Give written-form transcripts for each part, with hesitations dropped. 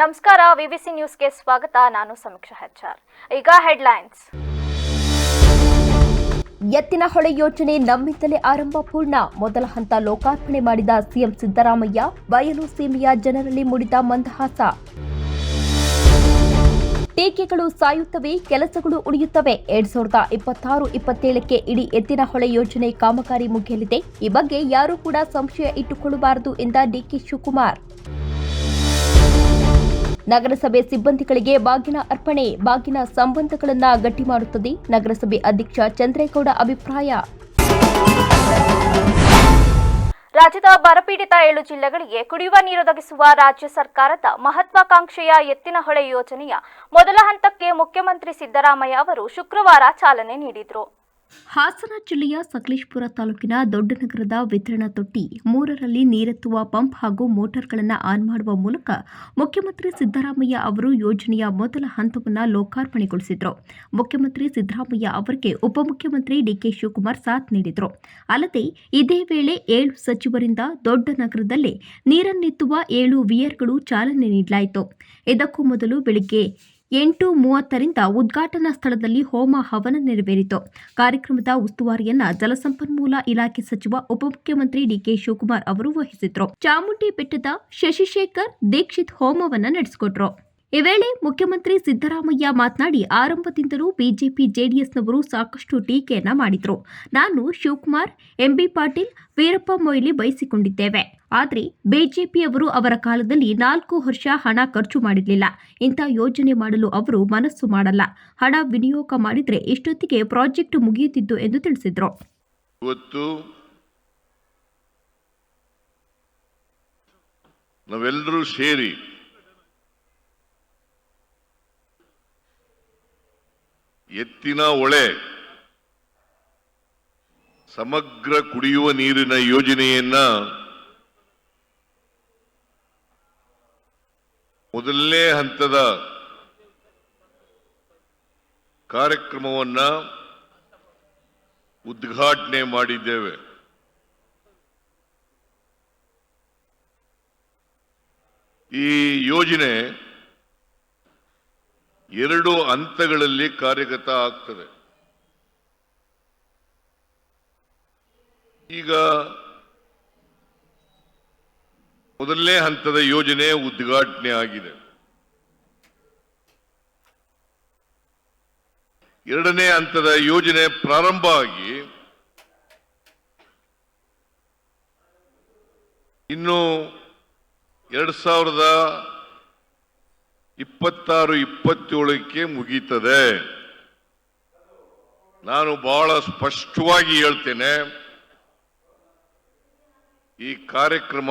ನಮಸ್ಕಾರ, ವಿಬಿಸಿ ನ್ಯೂಸ್ಗೆ ಸ್ವಾಗತ. ನಾನು ಸಮೀಕ್ಷಾ ಹೆಚ್ಆರ್. ಈಗ ಹೆಡ್ಲೈನ್ಸ್. ಎತ್ತಿನಹೊಳೆ ಯೋಜನೆ ನಮ್ಮಿಂದಲೇ ಆರಂಭ ಪೂರ್ಣ. ಮೊದಲ ಹಂತ ಲೋಕಾರ್ಪಣೆ ಮಾಡಿದ ಸಿಎಂ ಸಿದ್ದರಾಮಯ್ಯ. ಬಯಲು ಸೀಮೆಯ ಜನರಲ್ಲಿ ಮೂಡಿದ ಮಂದಹಾಸ. ಟೀಕೆಗಳು ಸಾಯುತ್ತವೆ, ಕೆಲಸಗಳು ಉಳಿಯುತ್ತವೆ. 2026-27ಕ್ಕೆ ಇಡೀ ಎತ್ತಿನಹೊಳೆ ಯೋಜನೆ ಕಾಮಗಾರಿ ಮುಗಿಯಲಿದೆ. ಈ ಬಗ್ಗೆ ಯಾರೂ ಕೂಡ ಸಂಶಯ ಇಟ್ಟುಕೊಳ್ಳಬಾರದು ಎಂದ ಡಿಕೆ ಶಿವಕುಮಾರ್. ನಗರಸಭೆ ಸಿಬ್ಬಂದಿಗಳಿಗೆ ಬಾಗಿನ ಅರ್ಪಣೆ ಬಾಗಿನ ಸಂಬಂಧಗಳನ್ನು ಗಟ್ಟಿ ಮಾಡುತ್ತದೆ. ನಗರಸಭೆ ಅಧ್ಯಕ್ಷ ಚಂದ್ರೇಗೌಡ ಅಭಿಪ್ರಾಯ. ರಾಜ್ಯದ ಬರಪೀಡಿತ 7 ಜಿಲ್ಲೆಗಳಿಗೆ ಕುಡಿಯುವ ನೀರೊದಗಿಸುವ ರಾಜ್ಯ ಸರ್ಕಾರದ ಮಹತ್ವಾಕಾಂಕ್ಷೆಯ ಎತ್ತಿನಹೊಳೆ ಯೋಜನೆಯ ಮೊದಲ ಹಂತಕ್ಕೆ ಮುಖ್ಯಮಂತ್ರಿ ಸಿದ್ದರಾಮಯ್ಯ ಅವರು ಶುಕ್ರವಾರ ಚಾಲನೆ ನೀಡಿದರು. ಹಾಸನ ಜಿಲ್ಲೆಯ ಸಕಲೇಶಪುರ ತಾಲೂಕಿನ ದೊಡ್ಡನಗರದ ವಿತರಣಾ ತೊಟ್ಟಿ 3ರಲ್ಲಿ ನೀರೆತ್ತುವ ಪಂಪ್ ಹಾಗೂ ಮೋಟಾರ್ಗಳನ್ನು ಆನ್ ಮಾಡುವ ಮೂಲಕ ಮುಖ್ಯಮಂತ್ರಿ ಸಿದ್ದರಾಮಯ್ಯ ಅವರು ಯೋಜನೆಯ ಮೊದಲ ಹಂತವನ್ನು ಲೋಕಾರ್ಪಣೆಗೊಳಿಸಿದರು. ಮುಖ್ಯಮಂತ್ರಿ ಸಿದ್ದರಾಮಯ್ಯ ಅವರಿಗೆ ಉಪಮುಖ್ಯಮಂತ್ರಿ ಡಿಕೆ ಶಿವಕುಮಾರ್ ಸಾಥ್ ನೀಡಿದರು. ಅಲ್ಲದೆ ಇದೇ ವೇಳೆ 7 ಸಚಿವರಿಂದ ದೊಡ್ಡನಗರದಲ್ಲೇ ನೀರನ್ನೆತ್ತುವ 7 ವಿಯರ್ಗಳು ಚಾಲನೆ ನೀಡಲಾಯಿತು. ಇದಕ್ಕೂ ಮೊದಲು ಬೆಳಗ್ಗೆ 8:30ರಿಂದ ಉದ್ಘಾಟನಾ ಸ್ಥಳದಲ್ಲಿ ಹೋಮ ಹವನ ನೆರವೇರಿತು. ಕಾರ್ಯಕ್ರಮದ ಉಸ್ತುವಾರಿಯನ್ನ ಜಲಸಂಪನ್ಮೂಲ ಇಲಾಖೆ ಸಚಿವ ಉಪಮುಖ್ಯಮಂತ್ರಿ ಡಿಕೆ ಶಿವಕುಮಾರ್ ಅವರು ವಹಿಸಿದ್ರು. ಚಾಮುಂಡಿ ಬೆಟ್ಟದ ಶಶಿಶೇಖರ್ ದೀಕ್ಷಿತ್ ಹೋಮವನ್ನ ನಡೆಸಿಕೊಟ್ರು. ಈ ವೇಳೆ ಮುಖ್ಯಮಂತ್ರಿ ಸಿದ್ದರಾಮಯ್ಯ ಮಾತನಾಡಿ, ಆರಂಭದಿಂದಲೂ ಬಿಜೆಪಿ ಜೆಡಿಎಸ್ನವರು ಸಾಕಷ್ಟು ಟೀಕೆಯನ್ನ ಮಾಡಿದ್ರು. ನಾನು ಶಿವಕುಮಾರ್, ಎಂಬಿ ಪಾಟೀಲ್, ವೀರಪ್ಪ ಮೊಯ್ಲಿ ಬಯಸಿಕೊಂಡಿದ್ದೇವೆ. ಆದರೆ ಬಿಜೆಪಿಯವರು ಅವರ ಕಾಲದಲ್ಲಿ 4 ವರ್ಷ ಹಣ ಖರ್ಚು ಮಾಡಿರಲಿಲ್ಲ. ಇಂಥ ಯೋಜನೆ ಮಾಡಲು ಅವರು ಮನಸ್ಸು ಮಾಡಲ್ಲ. ಹಣ ವಿನಿಯೋಗ ಮಾಡಿದ್ರೆ ಇಷ್ಟೊತ್ತಿಗೆ ಪ್ರಾಜೆಕ್ಟ್ ಮುಗಿಯುತ್ತಿತ್ತು ಎಂದು ತಿಳಿಸಿದ್ರು. ಇವತ್ತು ನಾವೆಲ್ಲರೂ ಸೇರಿ ಎತ್ತಿನಹೊಳೆ ಸಮಗ್ರ ಕುಡಿಯುವ ನೀರಿನ ಯೋಜನೆಯನ್ನ ಮೊದಲನೇ ಹಂತದ ಕಾರ್ಯಕ್ರಮವನ್ನ ಉದ್ಘಾಟನೆ ಮಾಡಿದ್ದೇವೆ. ಈ ಯೋಜನೆ 2 ಹಂತಗಳಲ್ಲಿ ಕಾರ್ಯಗತ ಆಗ್ತದೆ. ಈಗ ಮೊದಲನೇ ಹಂತದ ಯೋಜನೆ ಉದ್ಘಾಟನೆ ಆಗಿದೆ. 2ನೇ ಹಂತದ ಯೋಜನೆ ಪ್ರಾರಂಭ ಆಗಿ ಇನ್ನು 2026-27ಕ್ಕೆ ಮುಗೀತದೆ. ನಾನು ಬಹಳ ಸ್ಪಷ್ಟವಾಗಿ ಹೇಳ್ತೇನೆ, ಈ ಕಾರ್ಯಕ್ರಮ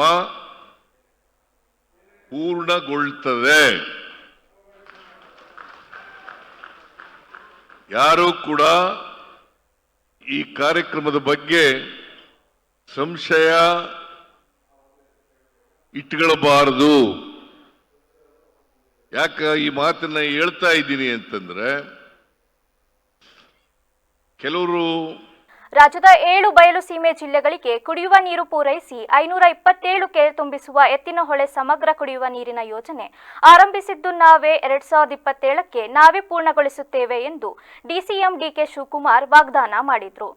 ಪೂರ್ಣಗೊಳ್ಳುತ್ತದೆ. ಯಾರೂ ಕೂಡ ಈ ಕಾರ್ಯಕ್ರಮದ ಬಗ್ಗೆ ಸಂಶಯ ಇಟ್ಟುಕೊಳ್ಳಬಾರದು. ಯಾಕೆ ಈ ಮಾತನ್ನ ಹೇಳ್ತಾ ಇದ್ದೀನಿ ಅಂತಂದ್ರೆ, ಕೆಲವರು ರಾಜ್ಯದ 7 ಬಯಲು ಸೀಮೆ ಜಿಲ್ಲೆಗಳಿಗೆ ಕುಡಿಯುವ ನೀರು ಪೂರೈಸಿ 527 ಕೆರೆ ತುಂಬಿಸುವ ಎತ್ತಿನಹೊಳೆ ಸಮಗ್ರ ಕುಡಿಯುವ ನೀರಿನ ಯೋಜನೆ ಆರಂಭಿಸಿದ್ದು ನಾವೇ. 2027ಕ್ಕೆ ನಾವೇ ಪೂರ್ಣಗೊಳಿಸುತ್ತೇವೆ ಎಂದು ಡಿಸಿಎಂ ಡಿಕೆ ಶಿವಕುಮಾರ್ ವಾಗ್ದಾನ ಮಾಡಿದರು.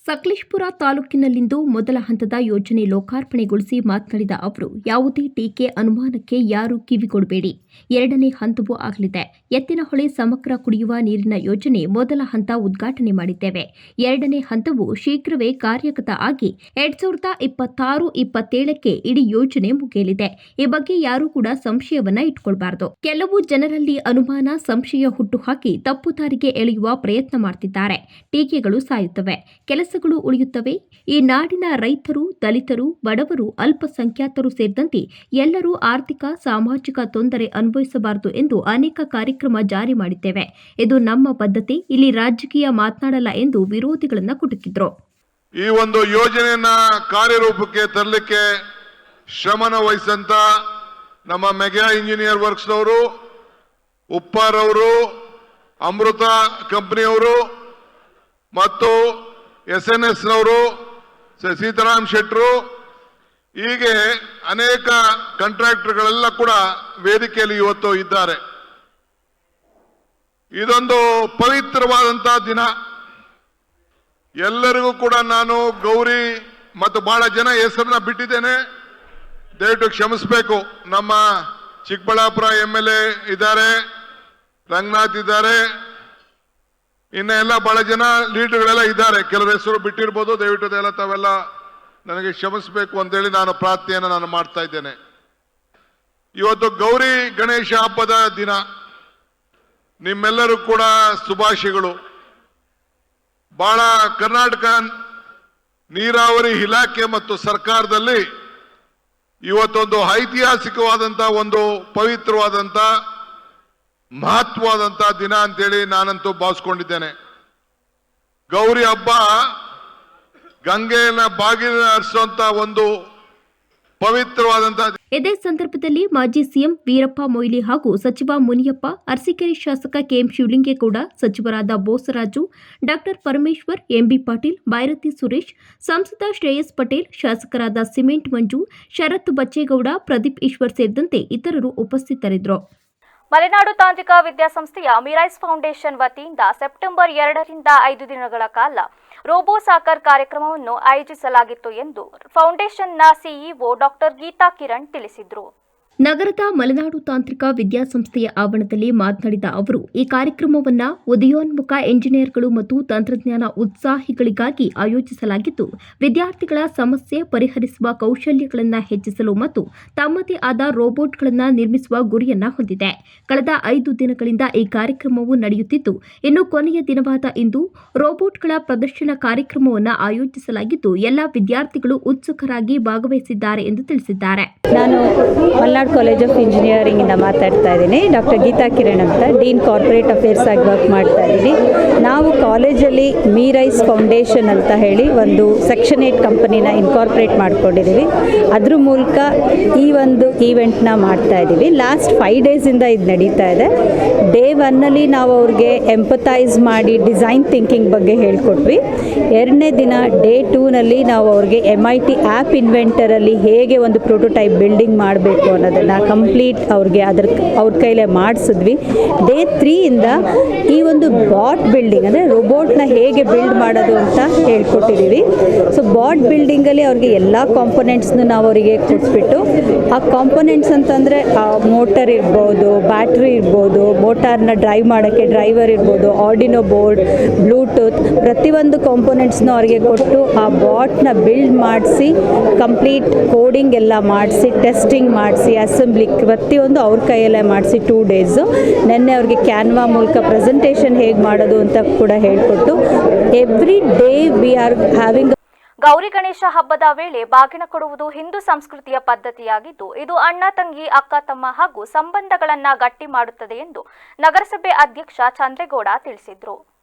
ಸಕಲೇಶಪುರ ತಾಲೂಕಿನಲ್ಲಿಂದು ಮೊದಲ ಹಂತದ ಯೋಜನೆ ಲೋಕಾರ್ಪಣೆಗೊಳಿಸಿ ಮಾತನಾಡಿದ ಅವರು, ಯಾವುದೇ ಟೀಕೆ ಅನುಮಾನಕ್ಕೆ ಯಾರೂ ಕಿವಿಗೊಡಬೇಡಿ. 2ನೇ ಹಂತವೂ ಆಗಲಿದೆ. ಎತ್ತಿನಹೊಳೆ ಸಮಗ್ರ ಕುಡಿಯುವ ನೀರಿನ ಯೋಜನೆ ಮೊದಲ ಹಂತ ಉದ್ಘಾಟನೆ ಮಾಡಿದ್ದೇವೆ. 2ನೇ ಹಂತವು ಶೀಘ್ರವೇ ಕಾರ್ಯಗತ ಆಗಿ 2026-27ಕ್ಕೆ ಇಡೀ ಯೋಜನೆ ಮುಗಿಯಲಿದೆ. ಈ ಬಗ್ಗೆ ಯಾರೂ ಕೂಡ ಸಂಶಯವನ್ನ ಇಟ್ಕೊಳ್ಬಾರದು. ಕೆಲವು ಜನರಲ್ಲಿ ಅನುಮಾನ, ಸಂಶಯ ಹುಟ್ಟುಹಾಕಿ ತಪ್ಪು ದಾರಿಗೆ ಎಳೆಯುವ ಪ್ರಯತ್ನ ಮಾಡ್ತಿದ್ದಾರೆ. ಟೀಕೆಗಳು ಸಾಯುತ್ತವೆ, ಕೆಲಸಗಳು ಉಳಿಯುತ್ತವೆ. ಈ ನಾಡಿನ ರೈತರು, ದಲಿತರು, ಬಡವರು, ಅಲ್ಪಸಂಖ್ಯಾತರು ಸೇರಿದಂತೆ ಎಲ್ಲರೂ ಆರ್ಥಿಕ, ಸಾಮಾಜಿಕ ತೊಂದರೆ ಅನುಭವಿಸಬಾರದು ಎಂದು ಅನೇಕ ಕಾರ್ಯಕ್ರಮ ಜಾರಿ ಮಾಡಿದ್ದೇವೆ. ಇದು ನಮ್ಮ ಪದ್ಧತಿ. ಇಲ್ಲಿ ರಾಜಕೀಯ ಮಾತನಾಡಲ್ಲ ಎಂದು ವಿರೋಧಿಗಳನ್ನ ಕುಟುಕಿದ್ರು. ಈ ಒಂದು ಯೋಜನೆಯನ್ನ ಕಾರ್ಯರೂಪಕ್ಕೆ ತರಲಿಕ್ಕೆ ಶ್ರಮನ ವಹಿಸಂತ ನಮ್ಮ ಮೆಗಾ ಇಂಜಿನಿಯರ್ ವರ್ಕ್ಸ್ ಅವರು, ಉಪ್ಪಾರ್ ಅವರು, ಅಮೃತ ಕಂಪನಿಯವರು ಮತ್ತು SNS ನವರು, ಸೀತಾರಾಮ್ ಶೆಟ್ಟರು, ಹೀಗೆ ಅನೇಕ ಕಾಂಟ್ರಾಕ್ಟರ್ಗಳೆಲ್ಲ ಕೂಡ ವೇದಿಕೆಯಲ್ಲಿ ಇವತ್ತು ಇದ್ದಾರೆ. ಇದೊಂದು ಪವಿತ್ರವಾದಂತಹ ದಿನ. ಎಲ್ಲರಿಗೂ ಕೂಡ ನಾನು ಗೌರಿ ಮತ್ತು ಬಹಳ ಜನ ಹೆಸರನ್ನ ಬಿಟ್ಟಿದ್ದೇನೆ, ದಯವಿಟ್ಟು ಕ್ಷಮಿಸಬೇಕು. ನಮ್ಮ ಚಿಕ್ಕಬಳ್ಳಾಪುರ MLA ಇದ್ದಾರೆ, ರಂಗನಾಥ್ ಇದ್ದಾರೆ, ಇನ್ನ ಎಲ್ಲ ಬಹಳ ಜನ ಲೀಡರ್ಗಳೆಲ್ಲ ಇದ್ದಾರೆ. ಕೆಲವರ ಹೆಸರು ಬಿಟ್ಟಿರ್ಬೋದು, ದಯವಿಟ್ಟು ಅದೆಲ್ಲ ತಾವೆಲ್ಲ ನನಗೆ ಕ್ಷಮಿಸಬೇಕು ಅಂತೇಳಿ ನಾನು ಪ್ರಾರ್ಥನೆಯನ್ನು ನಾನು ಮಾಡ್ತಾ ಇದ್ದೇನೆ. ಇವತ್ತು ಗೌರಿ ಗಣೇಶ ಹಬ್ಬದ ದಿನ. ನಿಮ್ಮೆಲ್ಲರೂ ಕೂಡ ಶುಭಾಶಯಗಳು. ಬಹಳ ಕರ್ನಾಟಕ ನೀರಾವರಿ ಇಲಾಖೆ ಮತ್ತು ಸರ್ಕಾರದಲ್ಲಿ ಇವತ್ತೊಂದು ಐತಿಹಾಸಿಕವಾದಂತ ಒಂದು ಪವಿತ್ರವಾದಂತ ಮಹತ್ವವಾದಂತ ದಿನ ಅಂತೇಳಿ ನಾನಂತೂ ಭಾವಿಸ್ಕೊಂಡಿದ್ದೇನೆ. ಗೌರಿ ಹಬ್ಬ ಗಂಗೆಯನ್ನ ಬಾಗಿಲ ಹರಿಸುವಂತ ಒಂದು ಪವಿತ್ರವಾದಂತಹ. ಇದೇ ಸಂದರ್ಭದಲ್ಲಿ ಮಾಜಿ ಸಿಎಂ ವೀರಪ್ಪ ಮೊಯ್ಲಿ ಹಾಗೂ ಸಚಿವ ಮುನಿಯಪ್ಪ, ಅರಸೀಕೆರೆ ಶಾಸಕ ಕೆಎಂ ಶಿವಲಿಂಗೇಗೌಡ, ಸಚಿವರಾದ ಬೋಸರಾಜು, ಡಾಕ್ಟರ್ ಪರಮೇಶ್ವರ್, ಎಂಬಿ ಪಾಟೀಲ್, ಬೈರತಿ ಸುರೇಶ್, ಸಂಸದ ಶ್ರೇಯಸ್ ಪಟೇಲ್, ಶಾಸಕರಾದ ಸಿಮೆಂಟ್ ಮಂಜು, ಶರತ್ ಬಚ್ಚೇಗೌಡ, ಪ್ರದೀಪ್ ಈಶ್ವರ್ ಸೇರಿದಂತೆ ಇತರರು ಉಪಸ್ಥಿತರಿದ್ದರು. ಮಲೆನಾಡು ತಾಂತ್ರಿಕ ವಿದ್ಯಾಸಂಸ್ಥೆಯ ಮಿರೈಸ್ ಫೌಂಡೇಶನ್ ವತಿಯಿಂದ ಸೆಪ್ಟೆಂಬರ್ 2ರಿಂದ 5 ದಿನಗಳ ಕಾಲ ರೋಬೋ ಸಾಕರ್ ಕಾರ್ಯಕ್ರಮವನ್ನು ಆಯೋಜಿಸಲಾಗಿತ್ತು ಎಂದು ಫೌಂಡೇಶನ್ನ ಸಿಇಒ ಡಾಕ್ಟರ್ ಗೀತಾ ಕಿರಣ್ ತಿಳಿಸಿದರು. ನಗರದ ಮಲೆನಾಡು ತಾಂತ್ರಿಕ ವಿದ್ಯಾಸಂಸ್ಥೆಯ ಆವರಣದಲ್ಲಿ ಮಾತನಾಡಿದ ಅವರು, ಈ ಕಾರ್ಯಕ್ರಮವನ್ನು ಉದಯೋನ್ಮುಖ ಎಂಜಿನಿಯರ್ಗಳು ಮತ್ತು ತಂತ್ರಜ್ಞಾನ ಉತ್ಸಾಹಿಗಳಿಗಾಗಿ ಆಯೋಜಿಸಲಾಗಿದ್ದು, ವಿದ್ಯಾರ್ಥಿಗಳ ಸಮಸ್ಯೆ ಪರಿಹರಿಸುವ ಕೌಶಲ್ಯಗಳನ್ನು ಹೆಚ್ಚಿಸಲು ಮತ್ತು ತಮ್ಮದೇ ಆದ ರೋಬೋಟ್ಗಳನ್ನು ನಿರ್ಮಿಸುವ ಗುರಿಯನ್ನು ಹೊಂದಿದೆ. ಕಳೆದ 5 ದಿನಗಳಿಂದ ಈ ಕಾರ್ಯಕ್ರಮವು ನಡೆಯುತ್ತಿದ್ದು, ಇನ್ನು ಕೊನೆಯ ದಿನವಾದ ಇಂದು ರೋಬೋಟ್ಗಳ ಪ್ರದರ್ಶನ ಕಾರ್ಯಕ್ರಮವನ್ನು ಆಯೋಜಿಸಲಾಗಿದ್ದು, ಎಲ್ಲ ವಿದ್ಯಾರ್ಥಿಗಳು ಉತ್ಸುಕರಾಗಿ ಭಾಗವಹಿಸಿದ್ದಾರೆ ಎಂದು ತಿಳಿಸಿದ್ದಾರೆ. ನಾನು ಮಲ್ನಾಡ್ ಕಾಲೇಜ್ ಆಫ್ ಇಂಜಿನಿಯರಿಂಗ್ ಇಂದ ಮಾತಾಡ್ತಾ ಇದ್ದೀನಿ. ಡಾಕ್ಟರ್ ಗೀತಾ ಕಿರಣ್ ಅಂತ, ಡೀನ್ ಕಾರ್ಪೊರೇಟ್ ಅಫೇರ್ಸ್ ಆಗಿ ವರ್ಕ್ ಮಾಡ್ತಾ ಇದ್ದೀನಿ. ನಾವು ಕಾಲೇಜಲ್ಲಿ ಮಿರೈಸ್ ಫೌಂಡೇಶನ್ ಅಂತ ಹೇಳಿ ಒಂದು ಸೆಕ್ಷನ್ 8 ಕಂಪನಿನ ಇನ್ಕಾರ್ಪೊರೇಟ್ ಮಾಡ್ಕೊಂಡಿದ್ದೀವಿ. ಅದ್ರ ಮೂಲಕ ಈ ಒಂದು ಈವೆಂಟ್ನ ಮಾಡ್ತಾ ಇದ್ದೀವಿ. ಲಾಸ್ಟ್ 5 ಡೇಸಿಂದ ಇದು ನಡೀತಾ ಇದೆ. ಡೇ 1ನಲ್ಲಿ ನಾವು ಅವ್ರಿಗೆ ಎಂಪಥೈಸ್ ಮಾಡಿ ಡಿಸೈನ್ ಥಿಂಕಿಂಗ್ ಬಗ್ಗೆ ಹೇಳ್ಕೊಟ್ವಿ. 2ನೇ ದಿನ ಡೇ 2ನಲ್ಲಿ ನಾವು ಅವ್ರಿಗೆ MIT ಆ್ಯಪ್ ಇನ್ವೆಂಟರಲ್ಲಿ ಹೇಗೆ ಒಂದು ಪ್ರೋಟೋಟೈಪ್ ಬಿಲ್ಡಿಂಗ್ ಮಾಡಬೇಕು ಅನ್ನೋದನ್ನು ಕಂಪ್ಲೀಟ್ ಅವ್ರಿಗೆ ಅವ್ರ ಕೈಲೇ ಮಾಡಿಸಿದ್ವಿ. ಡೇ 3ಇಂದ ಈ ಒಂದು ಬಾಟ್ ಬಿಲ್ಡಿಂಗ್ ಅಂದರೆ ರೋಬೋಟ್ನ ಹೇಗೆ ಬಿಲ್ಡ್ ಮಾಡೋದು ಅಂತ ಹೇಳ್ಕೊಟ್ಟಿದ್ದೀವಿ. ಸೊ ಬಾಟ್ ಬಿಲ್ಡಿಂಗಲ್ಲಿ ಅವ್ರಿಗೆ ಎಲ್ಲ ಕಾಂಪೊನೆಂಟ್ಸ್ನ ನಾವು ಅವರಿಗೆ ಕೊಟ್ಬಿಟ್ಟು, ಆ ಕಾಂಪೊನೆಂಟ್ಸ್ ಅಂತಂದರೆ ಮೋಟರ್ ಇರ್ಬೋದು, ಬ್ಯಾಟ್ರಿ ಇರ್ಬೋದು, ಮೋಟಾರ್ನ ಡ್ರೈವ್ ಮಾಡೋಕ್ಕೆ ಡ್ರೈವರ್ ಇರ್ಬೋದು, ಆರ್ಡಿನೋ ಬೋರ್ಡ್, ಬ್ಲೂಟೂತ್, ಪ್ರತಿಯೊಂದು ಕಾಂಪೊನೆಂಟ್ಸ್ನ ಅವ್ರಿಗೆ ಕೊಟ್ಟು ಆ ಬಾಟ್ನ ಬಿಲ್ಡ್ ಮಾಡಿಸಿ ಕಂಪ್ಲೀಟ್ ಕೋಡಿಂಗ್ ಎಲ್ಲ ಮಾಡಿಸಿ ಟೆಸ್ಟಿಂಗ್ ಮಾಡಿಸಿ ಅಸೆಂಬ್ಲಿ ಪ್ರತಿಯೊಂದು ಅವ್ರ ಕೈಯಲ್ಲೇ ಮಾಡಿಸಿ 2 ಡೇಸು. ನೆನ್ನೆ ಅವ್ರಿಗೆ ಕ್ಯಾನ್ವಾ ಮೂಲಕ ಪ್ರೆಸೆಂಟೇಷನ್ ಹೇಗೆ ಮಾಡೋದು ಅಂತ ಕೂಡ ಹೇಳಿಕೊಟ್ಟು every day we are having. Gauri Ganesha ಹಬ್ಬದ ವೇಳೆ ಬಾಗಿನ ಕೊಡುವುದು ಹಿಂದೂ ಸಂಸ್ಕೃತಿಯ ಪದ್ಧತಿಯಾಗಿದ್ದು, ಇದು ಅಣ್ಣ ತಂಗಿ, ಅಕ್ಕ ತಮ್ಮ ಹಾಗೂ ಸಂಬಂಧಗಳನ್ನು ಗಟ್ಟಿ ಮಾಡುತ್ತದೆ ಎಂದು ನಗರಸಭೆ ಅಧ್ಯಕ್ಷ ಚಂದ್ರೇಗೌಡ ತಿಳಿಸಿದರು.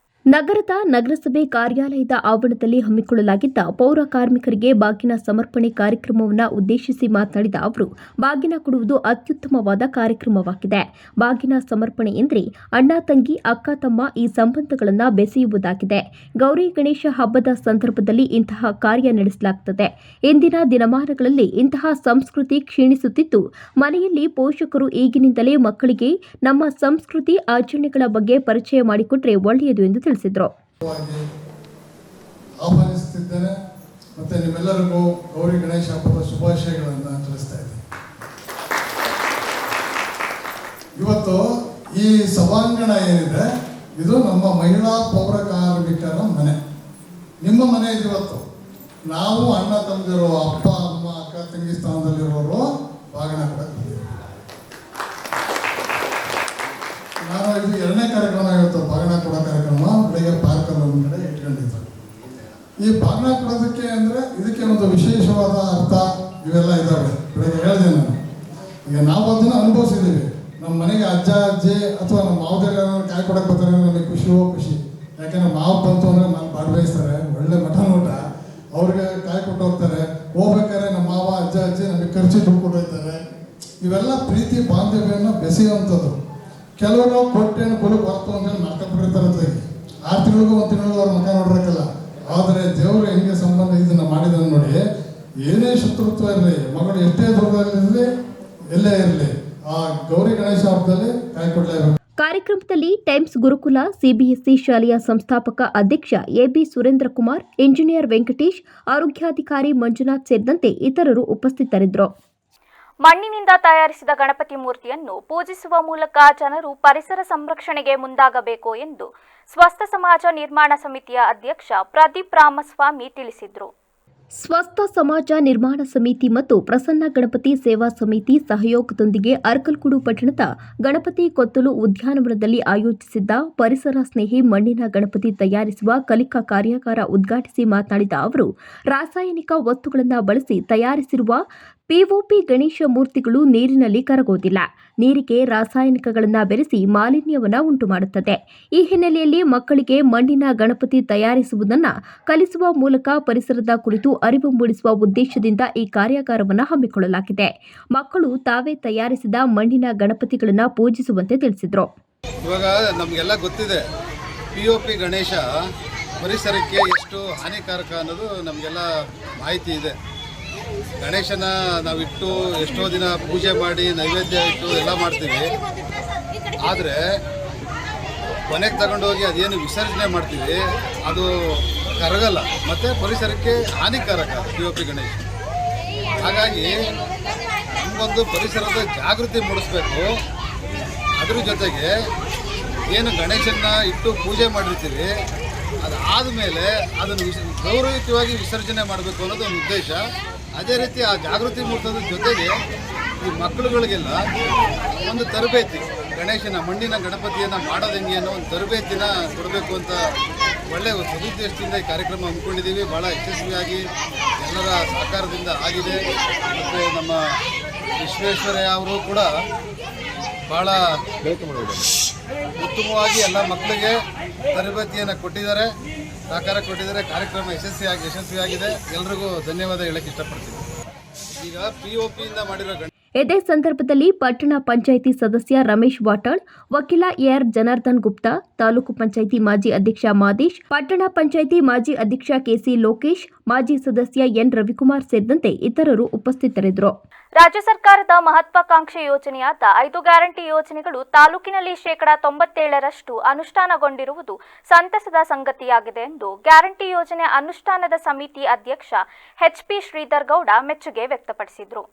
ನಗರದ ನಗರಸಭೆ ಕಾರ್ಯಾಲಯದ ಆವರಣದಲ್ಲಿ ಹಮ್ಮಿಕೊಳ್ಳಲಾಗಿದ್ದ ಪೌರ ಕಾರ್ಮಿಕರಿಗೆ ಬಾಗಿನ ಸಮರ್ಪಣೆ ಕಾರ್ಯಕ್ರಮವನ್ನು ಉದ್ದೇಶಿಸಿ ಮಾತನಾಡಿದ ಅವರು, ಬಾಗಿನ ಕೊಡುವುದು ಅತ್ಯುತ್ತಮವಾದ ಕಾರ್ಯಕ್ರಮವಾಗಿದೆ. ಬಾಗಿನ ಸಮರ್ಪಣೆ ಎಂದರೆ ಅಣ್ಣ ತಂಗಿ, ಅಕ್ಕ ತಮ್ಮ ಈ ಸಂಬಂಧಗಳನ್ನು ಬೆಸೆಯುವುದಾಗಿದೆ. ಗೌರಿ ಗಣೇಶ ಹಬ್ಬದ ಸಂದರ್ಭದಲ್ಲಿ ಇಂತಹ ಕಾರ್ಯ ನಡೆಸಲಾಗುತ್ತದೆ. ಇಂದಿನ ದಿನಮಾನಗಳಲ್ಲಿ ಇಂತಹ ಸಂಸ್ಕೃತಿ ಕ್ಷೀಣಿಸುತ್ತಿದ್ದು, ಮನೆಯಲ್ಲಿ ಪೋಷಕರು ಈಗಿನಿಂದಲೇ ಮಕ್ಕಳಿಗೆ ನಮ್ಮ ಸಂಸ್ಕೃತಿ ಆಚರಣೆಗಳ ಬಗ್ಗೆ ಪರಿಚಯ ಮಾಡಿಕೊಟ್ರೆ ಒಳ್ಳೆಯದು ಎಂದು ತಿಳಿಸಿದರು. ಆಹ್ವಾನಿಸುತ್ತಿದ್ದೇನೆ ಮತ್ತು ನಿಮ್ಮೆಲ್ಲರಿಗೂ ಗೌರಿ ಗಣೇಶ ಹಬ್ಬದ ಶುಭಾಶಯಗಳನ್ನು ತಿಳಿಸ್ತಾ ಇದ್ದೀನಿ. ಇವತ್ತು ಈ ಸಭಾಂಗಣ ಏನಿದೆ, ಇದು ನಮ್ಮ ಮಹಿಳಾ ಪೌರ ಕಾರ್ಮಿಕರ ಮನೆ. ನಿಮ್ಮ ಮನೆ ಇದೆ. ಇವತ್ತು ನಾವು ಅಣ್ಣ ತಮ್ಮದಿರೋ, ಅಪ್ಪ ಅಮ್ಮ, ಅಕ್ಕ ತಂಗಿ ಸ್ಥಾನದಲ್ಲಿರೋರು ಬಾಗಿನ ಕೊಡಕ್ಕೆ ನಾನು ಇದು 2ನೇ ಕಾರ್ಯಕ್ರಮ. ಇವತ್ತು ಬಾಗಿನ ಕೊಡೋ ಕಾರ್ಯಕ್ರಮ ಬೆಳಗ್ಗೆ ಪಾರ್ಕಲ್ಲಿ ಒಂದು ಕಡೆ ಇಟ್ಕೊಂಡಿದ್ದು. ಈ ಬಾಗಿನ ಕೊಡೋದಕ್ಕೆ ಅಂದರೆ ಇದಕ್ಕೆ ಒಂದು ವಿಶೇಷವಾದ ಅರ್ಥ ಇವೆಲ್ಲ ಇದ್ದಾವೆ. ಬೆಳಗ್ಗೆ ಹೇಳಿದೆ ನಾನು. ಈಗ ನಾವು ಅದನ್ನು ಅನುಭವಿಸಿದ್ದೀವಿ. ನಮ್ಮ ಮನೆಗೆ ಅಜ್ಜ ಅಜ್ಜಿ ಅಥವಾ ನಮ್ಮ ಮಾವದೇರ ಕಾಯಿ ಕೊಡಕ್ಕೆ ಬರ್ತಾರೆ ಅಂದರೆ ನಮಗೆ ಖುಷಿ. ಯಾಕೆಂದ್ರೆ ಮಾವು ಬಂತು ಅಂದರೆ ನಾನು ಭಾಗವಹಿಸ್ತಾರೆ, ಒಳ್ಳೆ ಮಟನ್ ಊಟ, ಅವ್ರಿಗೆ ಕಾಯಿ ಕೊಟ್ಟು ಹೋಗ್ತಾರೆ. ಹೋಗ್ಬೇಕಾದ್ರೆ ನಮ್ಮ ಮಾವ ಅಜ್ಜ ಅಜ್ಜಿ ನಮಗೆ ಖರ್ಚು ದುಡ್ಡು ಕೊಟ್ಟು ಹೋಗ್ತಾರೆ. ಇವೆಲ್ಲ ಪ್ರೀತಿ ಬಾಂಧವ್ಯವನ್ನು ಬೆಸೆಯುವಂಥದ್ದು. ಕೆಲವರು ಕೊಟ್ಟೇನು ಕೊಲು ಬರ್ತು ಅಂತೇಳಿ ಮಾಡ್ಕೊಂಡ್ಬಿಟ್ಟಿರ್ತಾರೆ. 6 ತಿಂಗಳಿಗೂ 1 ತಿಂಗಳಿಗೂ ಅವ್ರ ಮಕ್ಕ ನೋಡಿರಕ್ಕಲ್ಲ. ಆದರೆ ದೇವರು ಹೆಂಗೆ ಸಂಬಂಧ ಇದನ್ನು ಮಾಡಿದ ನೋಡಿ. ಏನೇ ಶತ್ರುತ್ವ ಇರಲಿ, ಮಗಳು ಎಷ್ಟೇ ದೂರದಲ್ಲಿರಲಿ, ಎಲ್ಲೇ ಇರಲಿ, ಆ ಗೌರಿ ಗಣೇಶ ಹಬ್ಬದಲ್ಲಿ ಕೈ ಕೊಡಲೇಬೇಕು. ಕಾರ್ಯಕ್ರಮದಲ್ಲಿ ಟೈಮ್ಸ್ ಗುರುಕುಲ ಸಿಬಿಎಸ್ಇ ಶಾಲೆಯ ಸಂಸ್ಥಾಪಕ ಅಧ್ಯಕ್ಷ ಎಬಿ ಸುರೇಂದ್ರ ಕುಮಾರ್, ಇಂಜಿನಿಯರ್ ವೆಂಕಟೇಶ್, ಆರೋಗ್ಯಾಧಿಕಾರಿ ಮಂಜುನಾಥ್ ಸೇರಿದಂತೆ ಇತರರು ಉಪಸ್ಥಿತರಿದ್ದರು. ಮಣ್ಣಿನಿಂದ ತಯಾರಿಸಿದ ಗಣಪತಿ ಮೂರ್ತಿಯನ್ನು ಪೂಜಿಸುವ ಮೂಲಕ ಜನರು ಪರಿಸರ ಸಂರಕ್ಷಣೆಗೆ ಮುಂದಾಗಬೇಕು ಎಂದು ಸ್ವಸ್ಥ ಸಮಾಜ ನಿರ್ಮಾಣ ಸಮಿತಿಯ ಅಧ್ಯಕ್ಷ ಪ್ರದೀಪ್ ರಾಮಸ್ವಾಮಿ ತಿಳಿಸಿದರು. ಸ್ವಸ್ಥ ಸಮಾಜ ನಿರ್ಮಾಣ ಸಮಿತಿ ಮತ್ತು ಪ್ರಸನ್ನ ಗಣಪತಿ ಸೇವಾ ಸಮಿತಿ ಸಹಯೋಗದೊಂದಿಗೆ ಅರ್ಕಲ್ಗೂಡು ಪಟ್ಟಣದ ಗಣಪತಿ ಕೊತ್ತಲು ಉದ್ಯಾನವನದಲ್ಲಿ ಆಯೋಜಿಸಿದ್ದ ಪರಿಸರ ಸ್ನೇಹಿ ಮಣ್ಣಿನ ಗಣಪತಿ ತಯಾರಿಸುವ ಕಲಿಕಾ ಕಾರ್ಯಾಗಾರ ಉದ್ಘಾಟಿಸಿ ಮಾತನಾಡಿದ ಅವರು, ರಾಸಾಯನಿಕ ವಸ್ತುಗಳನ್ನು ಬಳಸಿ ತಯಾರಿಸಿರುವ ಪಿಒಪಿ ಗಣೇಶ ಮೂರ್ತಿಗಳು ನೀರಿನಲ್ಲಿ ಕರಗೋದಿಲ್ಲ. ನೀರಿಗೆ ರಾಸಾಯನಿಕಗಳನ್ನು ಬೆರೆಸಿ ಮಾಲಿನ್ಯವನ್ನು ಉಂಟುಮಾಡುತ್ತದೆ. ಈ ಹಿನ್ನೆಲೆಯಲ್ಲಿ ಮಕ್ಕಳಿಗೆ ಮಣ್ಣಿನ ಗಣಪತಿ ತಯಾರಿಸುವುದನ್ನು ಕಲಿಸುವ ಮೂಲಕ ಪರಿಸರದ ಕುರಿತು ಅರಿವು ಮೂಡಿಸುವ ಉದ್ದೇಶದಿಂದ ಈ ಕಾರ್ಯಾಗಾರವನ್ನು ಹಮ್ಮಿಕೊಳ್ಳಲಾಗಿದೆ. ಮಕ್ಕಳು ತಾವೇ ತಯಾರಿಸಿದ ಮಣ್ಣಿನ ಗಣಪತಿಗಳನ್ನು ಪೂಜಿಸುವಂತೆ ತಿಳಿಸಿದರು. ಇವಾಗ ನಮಗೆಲ್ಲ ಗೊತ್ತಿದೆ, ಪಿಒಪಿ ಗಣೇಶ ಪರಿಸರಕ್ಕೆ ಎಷ್ಟು ಹಾನಿಕಾರಕ ಅನ್ನೋದು ನಮಗೆಲ್ಲ ಮಾಹಿತಿ ಇದೆ. ಗಣೇಶನ ನಾವಿಟ್ಟು ಎಷ್ಟೋ ದಿನ ಪೂಜೆ ಮಾಡಿ ನೈವೇದ್ಯ ಇಟ್ಟು ಎಲ್ಲ ಮಾಡ್ತೀವಿ. ಆದರೆ ಕೊನೆಗೆ ತಗೊಂಡೋಗಿ ಅದೇನು ವಿಸರ್ಜನೆ ಮಾಡ್ತೀವಿ ಅದು ಕರಗಲ್ಲ, ಮತ್ತು ಪರಿಸರಕ್ಕೆ ಹಾನಿಕಾರಕ ಪಿಒಪಿ ಗಣೇಶ. ಹಾಗಾಗಿ ನಮಗೊಂದು ಪರಿಸರದ ಜಾಗೃತಿ ಮೂಡಿಸ್ಬೇಕು. ಅದ್ರ ಜೊತೆಗೆ ಏನು ಗಣೇಶನ ಇಟ್ಟು ಪೂಜೆ ಮಾಡಿರ್ತೀವಿ ಅದಾದ ಮೇಲೆ ಅದನ್ನು ಗೌರವಯುತವಾಗಿ ವಿಸರ್ಜನೆ ಮಾಡಬೇಕು ಅನ್ನೋದು ಒಂದು ಉದ್ದೇಶ. ಅದೇ ರೀತಿ ಆ ಜಾಗೃತಿ ಮೂಡಿಸೋದ್ರ ಜೊತೆಗೆ ಈ ಮಕ್ಕಳುಗಳಿಗೆಲ್ಲ ಒಂದು ತರಬೇತಿ, ಗಣೇಶನ ಮಣ್ಣಿನ ಗಣಪತಿಯನ್ನು ಮಾಡೋದು ಹೆಂಗೆ ಅನ್ನೋ ಒಂದು ತರಬೇತಿನ ಕೊಡಬೇಕು ಅಂತ ಒಳ್ಳೆಯ ಸದುದ್ದೇಶದಿಂದ ಈ ಕಾರ್ಯಕ್ರಮ ಹಮ್ಮಿಕೊಂಡಿದ್ದೀವಿ. ಭಾಳ ಯಶಸ್ವಿಯಾಗಿ ಎಲ್ಲರ ಸಹಕಾರದಿಂದ ಆಗಿದೆ. ಮತ್ತು ನಮ್ಮ ವಿಶ್ವೇಶ್ವರಯ್ಯ ಅವರು ಕೂಡ ಭಾಳ ಉತ್ತಮವಾಗಿ ಎಲ್ಲ ಮಕ್ಕಳಿಗೆ ತರಬೇತಿಯನ್ನು ಕೊಟ್ಟಿದ್ದಾರೆ, ಸಹಕಾರ ಕೊಟ್ಟಿದ್ದಾರೆ. ಕಾರ್ಯಕ್ರಮ ಯಶಸ್ವಿಯಾಗಿದೆ. ಎಲ್ರಿಗೂ ಧನ್ಯವಾದ ಹೇಳಕ್ಕೆ ಇಷ್ಟಪಡ್ತೀನಿ. ಈಗ ಪಿಒಪಿಯಿಂದ ಮಾಡಿರೋ ಇದೇ ಸಂದರ್ಭದಲ್ಲಿ ಪಟ್ಟಣ ಪಂಚಾಯಿತಿ ಸದಸ್ಯ ರಮೇಶ್ ವಾಟಾಳ್, ವಕೀಲ ಎಆರ್ ಜನಾರ್ದನ್ ಗುಪ್ತಾ, ತಾಲೂಕು ಪಂಚಾಯಿತಿ ಮಾಜಿ ಅಧ್ಯಕ್ಷ ಮಾದೇಶ್, ಪಟ್ಟಣ ಪಂಚಾಯಿತಿ ಮಾಜಿ ಅಧ್ಯಕ್ಷ ಕೆಸಿ ಲೋಕೇಶ್, ಮಾಜಿ ಸದಸ್ಯ ಎನ್ ರವಿಕುಮಾರ್ ಸೇರಿದಂತೆ ಇತರರು ಉಪಸ್ಥಿತರಿದ್ದರು. ರಾಜ್ಯ ಸರ್ಕಾರದ ಮಹತ್ವಾಕಾಂಕ್ಷೆ ಯೋಜನೆಯಾದ 5 ಗ್ಯಾರಂಟಿ ಯೋಜನೆಗಳು ತಾಲೂಕಿನಲ್ಲಿ 97% ಅನುಷ್ಠಾನಗೊಂಡಿರುವುದು ಸಂತಸದ ಸಂಗತಿಯಾಗಿದೆ ಎಂದು ಗ್ಯಾರಂಟಿ ಯೋಜನೆ ಅನುಷ್ಠಾನದ ಸಮಿತಿ ಅಧ್ಯಕ್ಷ ಎಚ್ಪಿ ಶ್ರೀಧರ್ ಗೌಡ ಮೆಚ್ಚುಗೆ ವ್ಯಕ್ತಪಡಿಸಿದರು.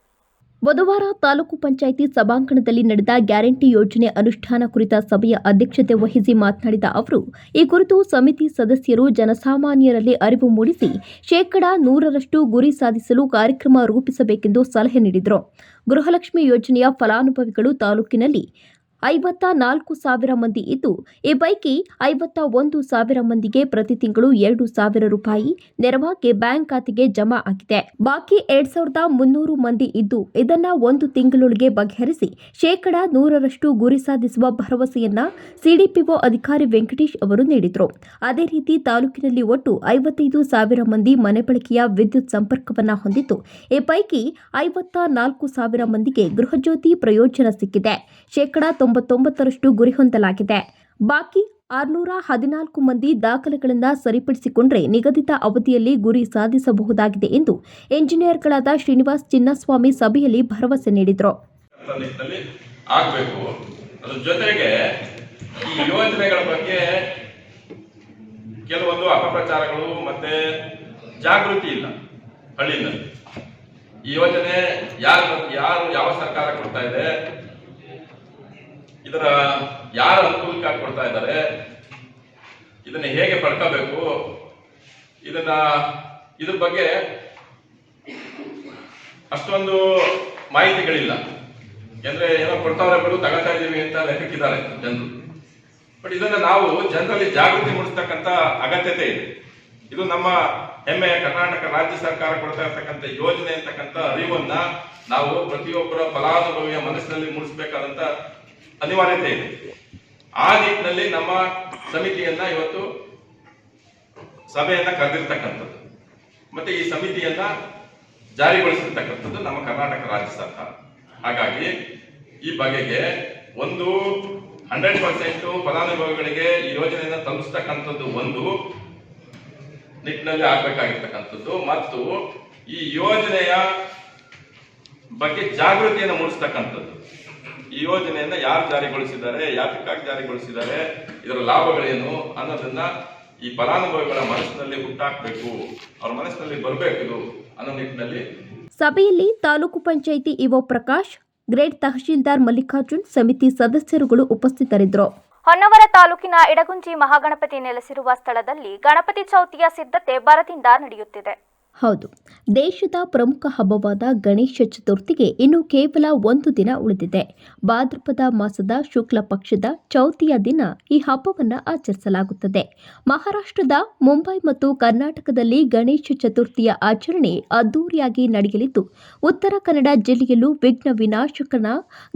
ಬುಧವಾರ ತಾಲೂಕು ಪಂಚಾಯಿತಿ ಸಭಾಂಗಣದಲ್ಲಿ ನಡೆದ ಗ್ಯಾರಂಟಿ ಯೋಜನೆ ಅನುಷ್ಠಾನ ಕುರಿತ ಸಭೆಯ ಅಧ್ಯಕ್ಷತೆ ವಹಿಸಿ ಮಾತನಾಡಿದ ಅವರು, ಈ ಕುರಿತು ಸಮಿತಿ ಸದಸ್ಯರು ಜನಸಾಮಾನ್ಯರಲ್ಲಿ ಅರಿವು ಮೂಡಿಸಿ 100% ಗುರಿ ಸಾಧಿಸಲು ಕಾರ್ಯಕ್ರಮ ರೂಪಿಸಬೇಕೆಂದು ಸಲಹೆ ನೀಡಿದರು. ಗೃಹಲಕ್ಷ್ಮಿ ಯೋಜನೆಯ ಫಲಾನುಭವಿಗಳು ತಾಲೂಕಿನಲ್ಲಿ 54,000 ಮಂದಿ ಇದ್ದು, ಈ ಪೈಕಿ 51,000 ಮಂದಿಗೆ ಪ್ರತಿ ತಿಂಗಳು 2,000 ರೂಪಾಯಿ ನೆರವಾಗಿ ಬ್ಯಾಂಕ್ ಖಾತೆಗೆ ಜಮಾ ಆಗಿದೆ. ಬಾಕಿ 2,300 ಮಂದಿ ಇದ್ದು, ಇದನ್ನ 1 ತಿಂಗಳೊಳಗೆ ಬಗೆಹರಿಸಿ 100% ಗುರಿ ಸಾಧಿಸುವ ಭರವಸೆಯನ್ನ ಸಿಡಿಪಿಒ ಅಧಿಕಾರಿ ವೆಂಕಟೇಶ್ ಅವರು ನೀಡಿದರು. ಅದೇ ರೀತಿ ತಾಲೂಕಿನಲ್ಲಿ ಒಟ್ಟು 55,000 ಮಂದಿ ಮನೆ ಬಳಕೆಯ ವಿದ್ಯುತ್ ಸಂಪರ್ಕವನ್ನ ಹೊಂದಿದ್ದು, ಈ ಪೈಕಿ 54,000 ಮಂದಿಗೆ ಗೃಹಜ್ಯೋತಿ ಪ್ರಯೋಜನ ಸಿಕ್ಕಿದೆ. 99% ಗುರಿ ಹೊಂದಲಾಗಿದೆ. ಬಾಕಿ 614 ಮಂದಿ ದಾಖಲೆಗಳನ್ನು ಸರಿಪಡಿಸಿಕೊಂಡರೆ ನಿಗದಿತ ಅವಧಿಯಲ್ಲಿ ಗುರಿ ಸಾಧಿಸಬಹುದಾಗಿದೆ ಎಂದು ಎಂಜಿನಿಯರ್ಗಳಾದ ಶ್ರೀನಿವಾಸ್ ಚಿನ್ನಸ್ವಾಮಿ ಸಭೆಯಲ್ಲಿ ಭರವಸೆ ನೀಡಿದರು. ಅದರ ಜೊತೆಗೆ ಈ ಯೋಜನೆಗಳ ಬಗ್ಗೆ ಕೆಲವೊಂದು ಅಪಪ್ರಚಾರಗಳು ಮತ್ತೆ ಜಾಗೃತಿ ಇಲ್ಲ ಹಳ್ಳಿನಲ್ಲಿ. ಈ ಯೋಜನೆ ಯಾವ ಸರ್ಕಾರ ಕೊಡ್ತಾ ಇದೆ, ಇದರ ಯಾರ ಅನುಕೂಲಕ್ಕಾಗಿ ಕೊಡ್ತಾ ಇದ್ದಾರೆ, ಇದನ್ನ ಹೇಗೆ ಪಡ್ಕೋಬೇಕು, ಇದ್ರ ಬಗ್ಗೆ ಅಷ್ಟೊಂದು ಮಾಹಿತಿಗಳಿಲ್ಲ. ಅಂದ್ರೆ ಏನೋ ಕೊಡ್ತಾವ್ರೆ ಬಿಡು ತಗೋತಾ ಇದೀವಿ ಅಂತ ಲೆಕ್ಕಕ್ಕಿದ್ದಾರೆ ಜನರು. ಬಟ್ ಇದನ್ನ ನಾವು ಜನರಲ್ಲಿ ಜಾಗೃತಿ ಮೂಡಿಸ್ತಕ್ಕಂಥ ಅಗತ್ಯತೆ ಇದೆ. ಇದು ನಮ್ಮ ಹೆಮ್ಮೆಯ ಕರ್ನಾಟಕ ರಾಜ್ಯ ಸರ್ಕಾರ ಕೊಡ್ತಾ ಇರ್ತಕ್ಕಂಥ ಯೋಜನೆ ಅಂತಕ್ಕಂಥ ಅರಿವನ್ನ ನಾವು ಪ್ರತಿಯೊಬ್ಬರ ಫಲಾನುಭವಿಯ ಮನಸ್ಸಿನಲ್ಲಿ ಮೂಡಿಸಬೇಕಾದಂತ ಅನಿವಾರ್ಯತೆ ಇದೆ. ಆ ನಿಟ್ಟಿನಲ್ಲಿ ನಮ್ಮ ಸಮಿತಿಯನ್ನ ಇವತ್ತು ಸಭೆಯನ್ನ ಕರೆದಿರ್ತಕ್ಕಂಥದ್ದು ಮತ್ತೆ ಈ ಸಮಿತಿಯನ್ನ ಜಾರಿಗೊಳಿಸಿರ್ತಕ್ಕಂಥದ್ದು ನಮ್ಮ ಕರ್ನಾಟಕ ರಾಜ್ಯ ಸರ್ಕಾರ. ಹಾಗಾಗಿ ಈ ಬಗೆಗೆ 100% ಫಲಾನುಭವಿಗಳಿಗೆ ಈ ಯೋಜನೆಯನ್ನ ತಲುಪಿಸ್ತಕ್ಕಂಥದ್ದು ಒಂದು ನಿಟ್ಟಿನಲ್ಲಿ ಆಗ್ಬೇಕಾಗಿರ್ತಕ್ಕಂಥದ್ದು, ಮತ್ತು ಈ ಯೋಜನೆಯ ಬಗ್ಗೆ ಜಾಗೃತಿಯನ್ನು ಮೂಡಿಸ್ತಕ್ಕಂಥದ್ದು. ಈ ಯೋಜನೆಯನ್ನ ಯಾರು ಜಾರಿಗೊಳಿಸಿದ್ದಾರೆ, ಯಾತಕ್ಕಾಗಿ ಜಾರಿಗೊಳಿಸಿದ್ದಾರೆ, ಇದರ ಲಾಭಗಳೇನು ಅನ್ನೋದನ್ನ ಈ ಫಲಾನುಭವಿಗಳ ಮನಸ್ಸಿನಲ್ಲಿ ಹುಟ್ಟಾಕ್ಬೇಕು, ಅವ್ರ ಮನಸ್ಸಿನಲ್ಲಿ ಬರಬೇಕಿದು ಅನ್ನೋ ನಿಟ್ಟಿನಲ್ಲಿ ಸಭೆಯಲ್ಲಿ ತಾಲೂಕು ಪಂಚಾಯಿತಿ ಇಒ ಪ್ರಕಾಶ್, ಗ್ರೇಡ್ ತಹಶೀಲ್ದಾರ್ ಮಲ್ಲಿಕಾರ್ಜುನ್, ಸಮಿತಿ ಸದಸ್ಯರುಗಳು ಉಪಸ್ಥಿತರಿದ್ದರು. ಹೊನ್ನವರ ತಾಲೂಕಿನ ಇಡಗುಂಜಿ ಮಹಾಗಣಪತಿ ನೆಲೆಸಿರುವ ಸ್ಥಳದಲ್ಲಿ ಗಣಪತಿ ಚೌತಿಯ ಸಿದ್ಧತೆ ಭರದಿಂದ ನಡೆಯುತ್ತಿದೆ. ಹೌದು, ದೇಶದ ಪ್ರಮುಖ ಹಬ್ಬವಾದ ಗಣೇಶ ಚತುರ್ಥಿಗೆ ಇನ್ನು ಕೇವಲ ಒಂದು ದಿನ ಉಳಿದಿದೆ. ಭಾದ್ರಪದ ಮಾಸದ ಶುಕ್ಲ ಪಕ್ಷದ ಚೌತಿಯ ದಿನ ಈ ಹಬ್ಬವನ್ನು ಆಚರಿಸಲಾಗುತ್ತದೆ. ಮಹಾರಾಷ್ಟ್ರದ ಮುಂಬೈ ಮತ್ತು ಕರ್ನಾಟಕದಲ್ಲಿ ಗಣೇಶ ಚತುರ್ಥಿಯ ಆಚರಣೆ ಅದ್ದೂರಿಯಾಗಿ ನಡೆಯಲಿದ್ದು, ಉತ್ತರ ಕನ್ನಡ ಜಿಲ್ಲೆಯಲ್ಲೂ ವಿಘ್ನ ವಿನಾಶಕನ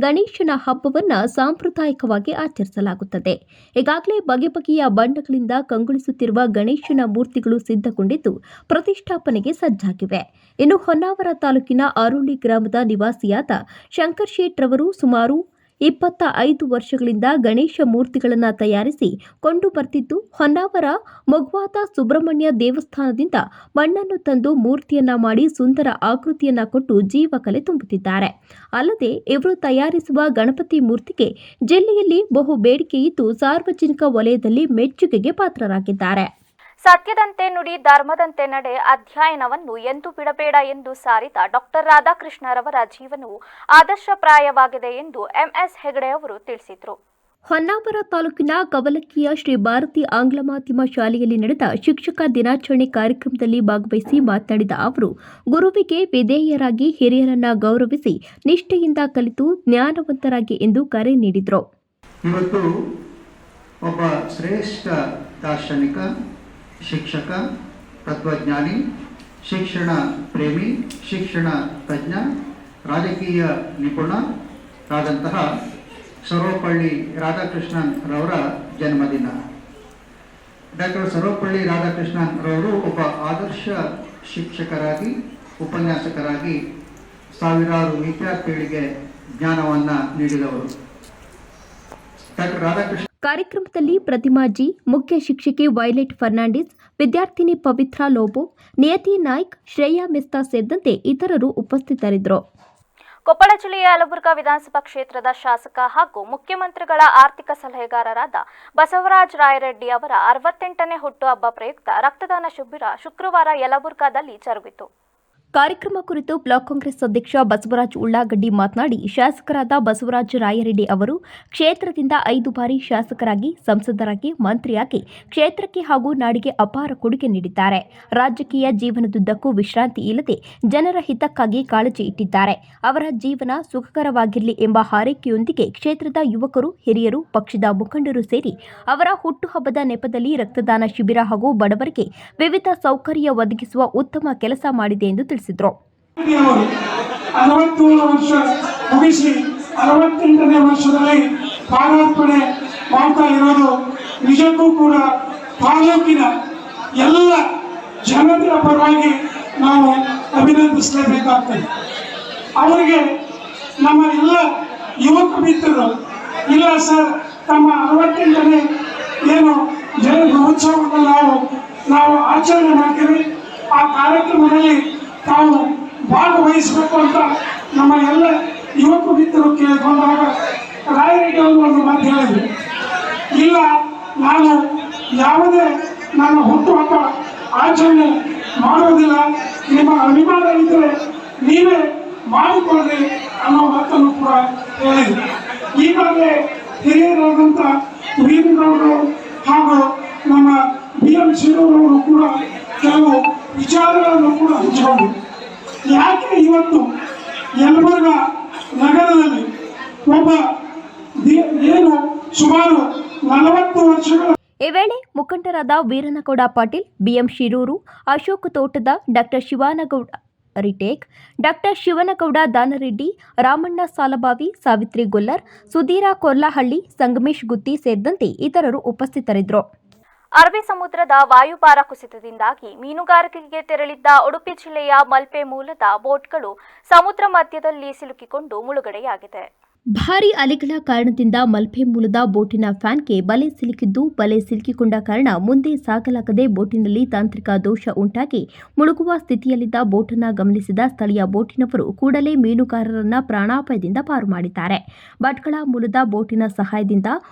ಗಣೇಶನ ಹಬ್ಬವನ್ನು ಸಾಂಪ್ರದಾಯಿಕವಾಗಿ ಆಚರಿಸಲಾಗುತ್ತದೆ. ಈಗಾಗಲೇ ಬಗೆ ಬಗೆಯ ಬಣ್ಣಗಳಿಂದ ಕಂಗೊಳಿಸುತ್ತಿರುವ ಗಣೇಶನ ಮೂರ್ತಿಗಳು ಸಿದ್ಧಗೊಂಡಿದ್ದು ಪ್ರತಿಷ್ಠಾಪನೆಗೆ ಸಜ್ಜಾಗಿವೆ. ಇನ್ನು ಹೊನ್ನಾವರ ತಾಲೂಕಿನ ಅರೋಳಿ ಗ್ರಾಮದ ನಿವಾಸಿಯಾದ ಶಂಕರ್ ಶೇಟ್ ರವರು ಸುಮಾರು 25 ವರ್ಷಗಳಿಂದ ಗಣೇಶ ಮೂರ್ತಿಗಳನ್ನು ತಯಾರಿಸಿ ಕೊಂಡು ಬರ್ತಿದ್ದು, ಹೊನ್ನಾವರ ಮೊಗ್ವಾದ ಸುಬ್ರಹ್ಮಣ್ಯ ದೇವಸ್ಥಾನದಿಂದ ಮಣ್ಣನ್ನು ತಂದು ಮೂರ್ತಿಯನ್ನ ಮಾಡಿ ಸುಂದರ ಆಕೃತಿಯನ್ನ ಕೊಟ್ಟು ಜೀವಕಲೆ ತುಂಬುತ್ತಿದ್ದಾರೆ. ಅಲ್ಲದೆ ಇವರು ತಯಾರಿಸುವ ಗಣಪತಿ ಮೂರ್ತಿಗೆ ಜಿಲ್ಲೆಯಲ್ಲಿ ಬಹು ಬೇಡಿಕೆ ಇದ್ದು, ಸಾರ್ವಜನಿಕ ವಲಯದಲ್ಲಿ ಮೆಚ್ಚುಗೆಗೆ ಪಾತ್ರರಾಗಿದ್ದಾರೆ. ಸತ್ಯದಂತೆ ನುಡಿ, ಧರ್ಮದಂತೆ ನಡೆ ಅಧ್ಯಯನವನ್ನು ಎಂದೂ ಬಿಡಬೇಡ ಎಂದು ಸಾರಿದ ಡಾಕ್ಟರ್ ರಾಧಾಕೃಷ್ಣರವರ ಜೀವನವು ಆದರ್ಶಪ್ರಾಯವಾಗಿದೆ ಎಂದು ಎಂಎಸ್ ಹೆಗಡೆ ಅವರು ತಿಳಿಸಿದರು. ಹೊನ್ನಾವರ ತಾಲೂಕಿನ ಕವಲಕ್ಕಿಯ ಶ್ರೀ ಭಾರತಿ ಆಂಗ್ಲ ಮಾಧ್ಯಮ ಶಾಲೆಯಲ್ಲಿ ನಡೆದ ಶಿಕ್ಷಕ ದಿನಾಚರಣೆ ಕಾರ್ಯಕ್ರಮದಲ್ಲಿ ಭಾಗವಹಿಸಿ ಮಾತನಾಡಿದ ಅವರು, ಗುರುವಿಗೆ ವಿಧೇಯರಾಗಿ ಹಿರಿಯರನ್ನ ಗೌರವಿಸಿ ನಿಷ್ಠೆಯಿಂದ ಕಲಿತು ಜ್ಞಾನವಂತರಾಗಿ ಎಂದು ಕರೆ ನೀಡಿದರು. ಇವತ್ತು ಒಬ್ಬ ಶ್ರೇಷ್ಠ ದಾರ್ಶನಿಕ, ಶಿಕ್ಷಕ, ತತ್ವಜ್ಞಾನಿ, ಶಿಕ್ಷಣ ಪ್ರೇಮಿ, ಶಿಕ್ಷಣ ತಜ್ಞ, ರಾಜಕೀಯ ನಿಪುಣರಾದಂತಹ ಸರ್ವಪಳ್ಳಿ ರಾಧಾಕೃಷ್ಣನ್ ರವರ ಜನ್ಮದಿನ. ಡಾಕ್ಟರ್ ಸರ್ವಪಳ್ಳಿ ರಾಧಾಕೃಷ್ಣನ್ ರವರು ಒಬ್ಬ ಆದರ್ಶ ಶಿಕ್ಷಕರಾಗಿ, ಉಪನ್ಯಾಸಕರಾಗಿ ಸಾವಿರಾರು ವಿದ್ಯಾರ್ಥಿಗಳಿಗೆ ಜ್ಞಾನವನ್ನು ನೀಡಿದವರು. ಡಾಕ್ಟರ್ ರಾಧಾಕೃಷ್ಣ ಕಾರ್ಯಕ್ರಮದಲ್ಲಿ ಪ್ರತಿಮಾ ಜಿ, ಮುಖ್ಯ ಶಿಕ್ಷಕಿ ವೈಲೆಟ್ ಫರ್ನಾಂಡಿಸ್, ವಿದ್ಯಾರ್ಥಿನಿ ಪವಿತ್ರ ಲೋಬೋ, ನಿಯತಿ ನಾಯ್ಕ್, ಶ್ರೇಯಾ ಮೆಸ್ತಾ ಸೇರಿದಂತೆ ಇತರರು ಉಪಸ್ಥಿತರಿದ್ದರು. ಕೊಪ್ಪಳ ಜಿಲ್ಲೆಯ ಯಲಬುರ್ಗಾ ವಿಧಾನಸಭಾ ಕ್ಷೇತ್ರದ ಶಾಸಕ ಹಾಗೂ ಮುಖ್ಯಮಂತ್ರಿಗಳ ಆರ್ಥಿಕ ಸಲಹೆಗಾರರಾದ ಬಸವರಾಜ ರಾಯರೆಡ್ಡಿ ಅವರ 68ನೇ ಹುಟ್ಟುಹಬ್ಬ ಪ್ರಯುಕ್ತ ರಕ್ತದಾನ ಶಿಬಿರ ಶುಕ್ರವಾರ ಯಲಬುರ್ಗಾದಲ್ಲಿ ಜರುಗಿತು. ಕಾರ್ಯಕ್ರಮ ಕುರಿತು ಬ್ಲಾಕ್ ಕಾಂಗ್ರೆಸ್ ಅಧ್ಯಕ್ಷ ಬಸವರಾಜ ಉಳ್ಳಾಗಡ್ಡಿ ಮಾತನಾಡಿ, ಶಾಸಕರಾದ ಬಸವರಾಜ ರಾಯರೆಡ್ಡಿ ಅವರು ಕ್ಷೇತ್ರದಿಂದ 5 ಬಾರಿ ಶಾಸಕರಾಗಿ, ಸಂಸದರಾಗಿ, ಮಂತ್ರಿಯಾಗಿ ಕ್ಷೇತ್ರಕ್ಕೆ ಹಾಗೂ ನಾಡಿಗೆ ಅಪಾರ ಕೊಡುಗೆ ನೀಡಿದ್ದಾರೆ. ರಾಜಕೀಯ ಜೀವನದುದ್ದಕ್ಕೂ ವಿಶ್ರಾಂತಿ ಇಲ್ಲದೆ ಜನರ ಹಿತಕ್ಕಾಗಿ ಕಾಳಜಿ ಇಟ್ಟಿದ್ದಾರೆ. ಅವರ ಜೀವನ ಸುಖಕರವಾಗಿರಲಿ ಎಂಬ ಹಾರೈಕೆಯೊಂದಿಗೆ ಕ್ಷೇತ್ರದ ಯುವಕರು, ಹಿರಿಯರು, ಪಕ್ಷದ ಮುಖಂಡರು ಸೇರಿ ಅವರ ಹುಟ್ಟುಹಬ್ಬದ ನೆಪದಲ್ಲಿ ರಕ್ತದಾನ ಶಿಬಿರ ಹಾಗೂ ಬಡವರಿಗೆ ವಿವಿಧ ಸೌಕರ್ಯ ಒದಗಿಸುವ ಉತ್ತಮ ಕೆಲಸ ಮಾಡಿದೆ ಎಂದು ತಿಳಿಸಿದರು. 67 ವರ್ಷ ಮುಗಿಸಿ 68ನೇ ವರ್ಷದಲ್ಲಿ ಪಾದಾರ್ಪಣೆ ಮಾಡ್ತಾ ಇರೋದು ನಿಜಕ್ಕೂ ಕೂಡ ತಾಲೂಕಿನ ಎಲ್ಲ ಜನತೆಯ ಪರವಾಗಿ ನಾವು ಅಭಿನಂದಿಸಲೇಬೇಕಾಗ್ತದೆ. ಅವರಿಗೆ ನಮ್ಮ ಎಲ್ಲ ಯುವಕ ಮಿತ್ರರು, ಇಲ್ಲ ಸರ್, ತಮ್ಮ 68ನೇ ಏನು ಜಯಂತಿ ಉತ್ಸವವನ್ನು ನಾವು ಆಚರಣೆ ಮಾಡ್ತೀವಿ, ಆ ಕಾರ್ಯಕ್ರಮದಲ್ಲಿ ತಾವು ಭಾಗವಹಿಸಬೇಕು ಅಂತ ನಮ್ಮ ಎಲ್ಲ ಯುವಕ ಮಿತ್ರರು ಕೇಳಿಕೊಂಡಾಗ ರಾಯರೆಡ್ಡಿ ಅವರು ಒಂದು ಮಾತು ಹೇಳಿದ್ರು, ಇಲ್ಲ ನಾನು ಯಾವುದೇ ನನ್ನ ಹುಟ್ಟುಹಬ್ಬ ಆಚರಣೆ ಮಾಡೋದಿಲ್ಲ, ನಿಮ್ಮ ಅಭಿಮಾನ ಇದ್ದರೆ ನೀವೇ ಮಾಡಿಕೊಳ್ಳಿ ಅನ್ನೋ ಮಾತನ್ನು ಕೂಡ ಹೇಳಿದ್ರು. ಈಗಾಗಲೇ ಹಿರಿಯರಾದಂಥ ವೀರಗೌಡರು ಹಾಗೂ ನಮ್ಮ BM ಶ್ರೀರವರು ಕೂಡ ಕೆಲವು ವಿಚಾರಗಳನ್ನು ಕೂಡ ಹಂಚಿಕೊಂಡರು. ಯಾಕೆ ಇವತ್ತು ಯಲಬುರ್ಗಾ ನಗರದಲ್ಲಿ ಒಬ್ಬ ಏನು ಸುಮಾರು 40 ವರ್ಷಗಳ ಈ ವೇಳೆ ಮುಖಂಡರಾದ Veeranagouda Patil, BM Shiruru, Ashok Thotad, doctor Shivanagouda retake, doctor Shivanagouda Danareddy, Ramanna Salabavi, Savitri Gollar, Sudhira Korlahalli, Sangamesh Gutti ಸೇರಿದಂತೆ ಇತರರು ಉಪಸ್ಥಿತರಿದ್ದರು. ಅರಬ್ಬಿ ಸಮುದ್ರದ ವಾಯುಭಾರ ಕುಸಿತದಿಂದಾಗಿ ಮೀನುಗಾರಿಕೆಗೆ ತೆರಳಿದ್ದ ಉಡುಪಿ ಜಿಲ್ಲೆಯ ಮಲ್ಪೆ ಮೂಲದ ಬೋಟ್ಗಳು ಸಮುದ್ರ ಮಧ್ಯದಲ್ಲಿ ಸಿಲುಕಿಕೊಂಡು ಮುಳುಗಡೆಯಾಗಿದೆ. ಭಾರೀ ಅಲೆಗಳ ಕಾರಣದಿಂದ ಮಲ್ಪೆ ಮೂಲದ ಬೋಟಿನ ಫ್ಯಾನ್ಗೆ ಬಲೆ ಸಿಲುಕಿದ್ದು ಬಲೆ ಸಿಲುಕಿಕೊಂಡ ಕಾರಣ ಮುಂದೆ ಸಾಗಲಾಗದೆ ಬೋಟಿನಲ್ಲಿ ತಾಂತ್ರಿಕ ದೋಷ ಉಂಟಾಗಿ ಮುಳುಗುವ ಸ್ಥಿತಿಯಲ್ಲಿದ್ದ ಬೋಟನ್ನು ಗಮನಿಸಿದ ಸ್ಥಳೀಯ ಬೋಟಿನವರು ಕೂಡಲೇ ಮೀನುಗಾರರನ್ನ ಪ್ರಾಣಾಪಾಯದಿಂದ ಪಾರು ಮಾಡಿದ್ದಾರೆ. ಭಟ್ಕಳ ಮೂಲದ ಬೋಟಿನ ಸಹಾಯದಿಂದ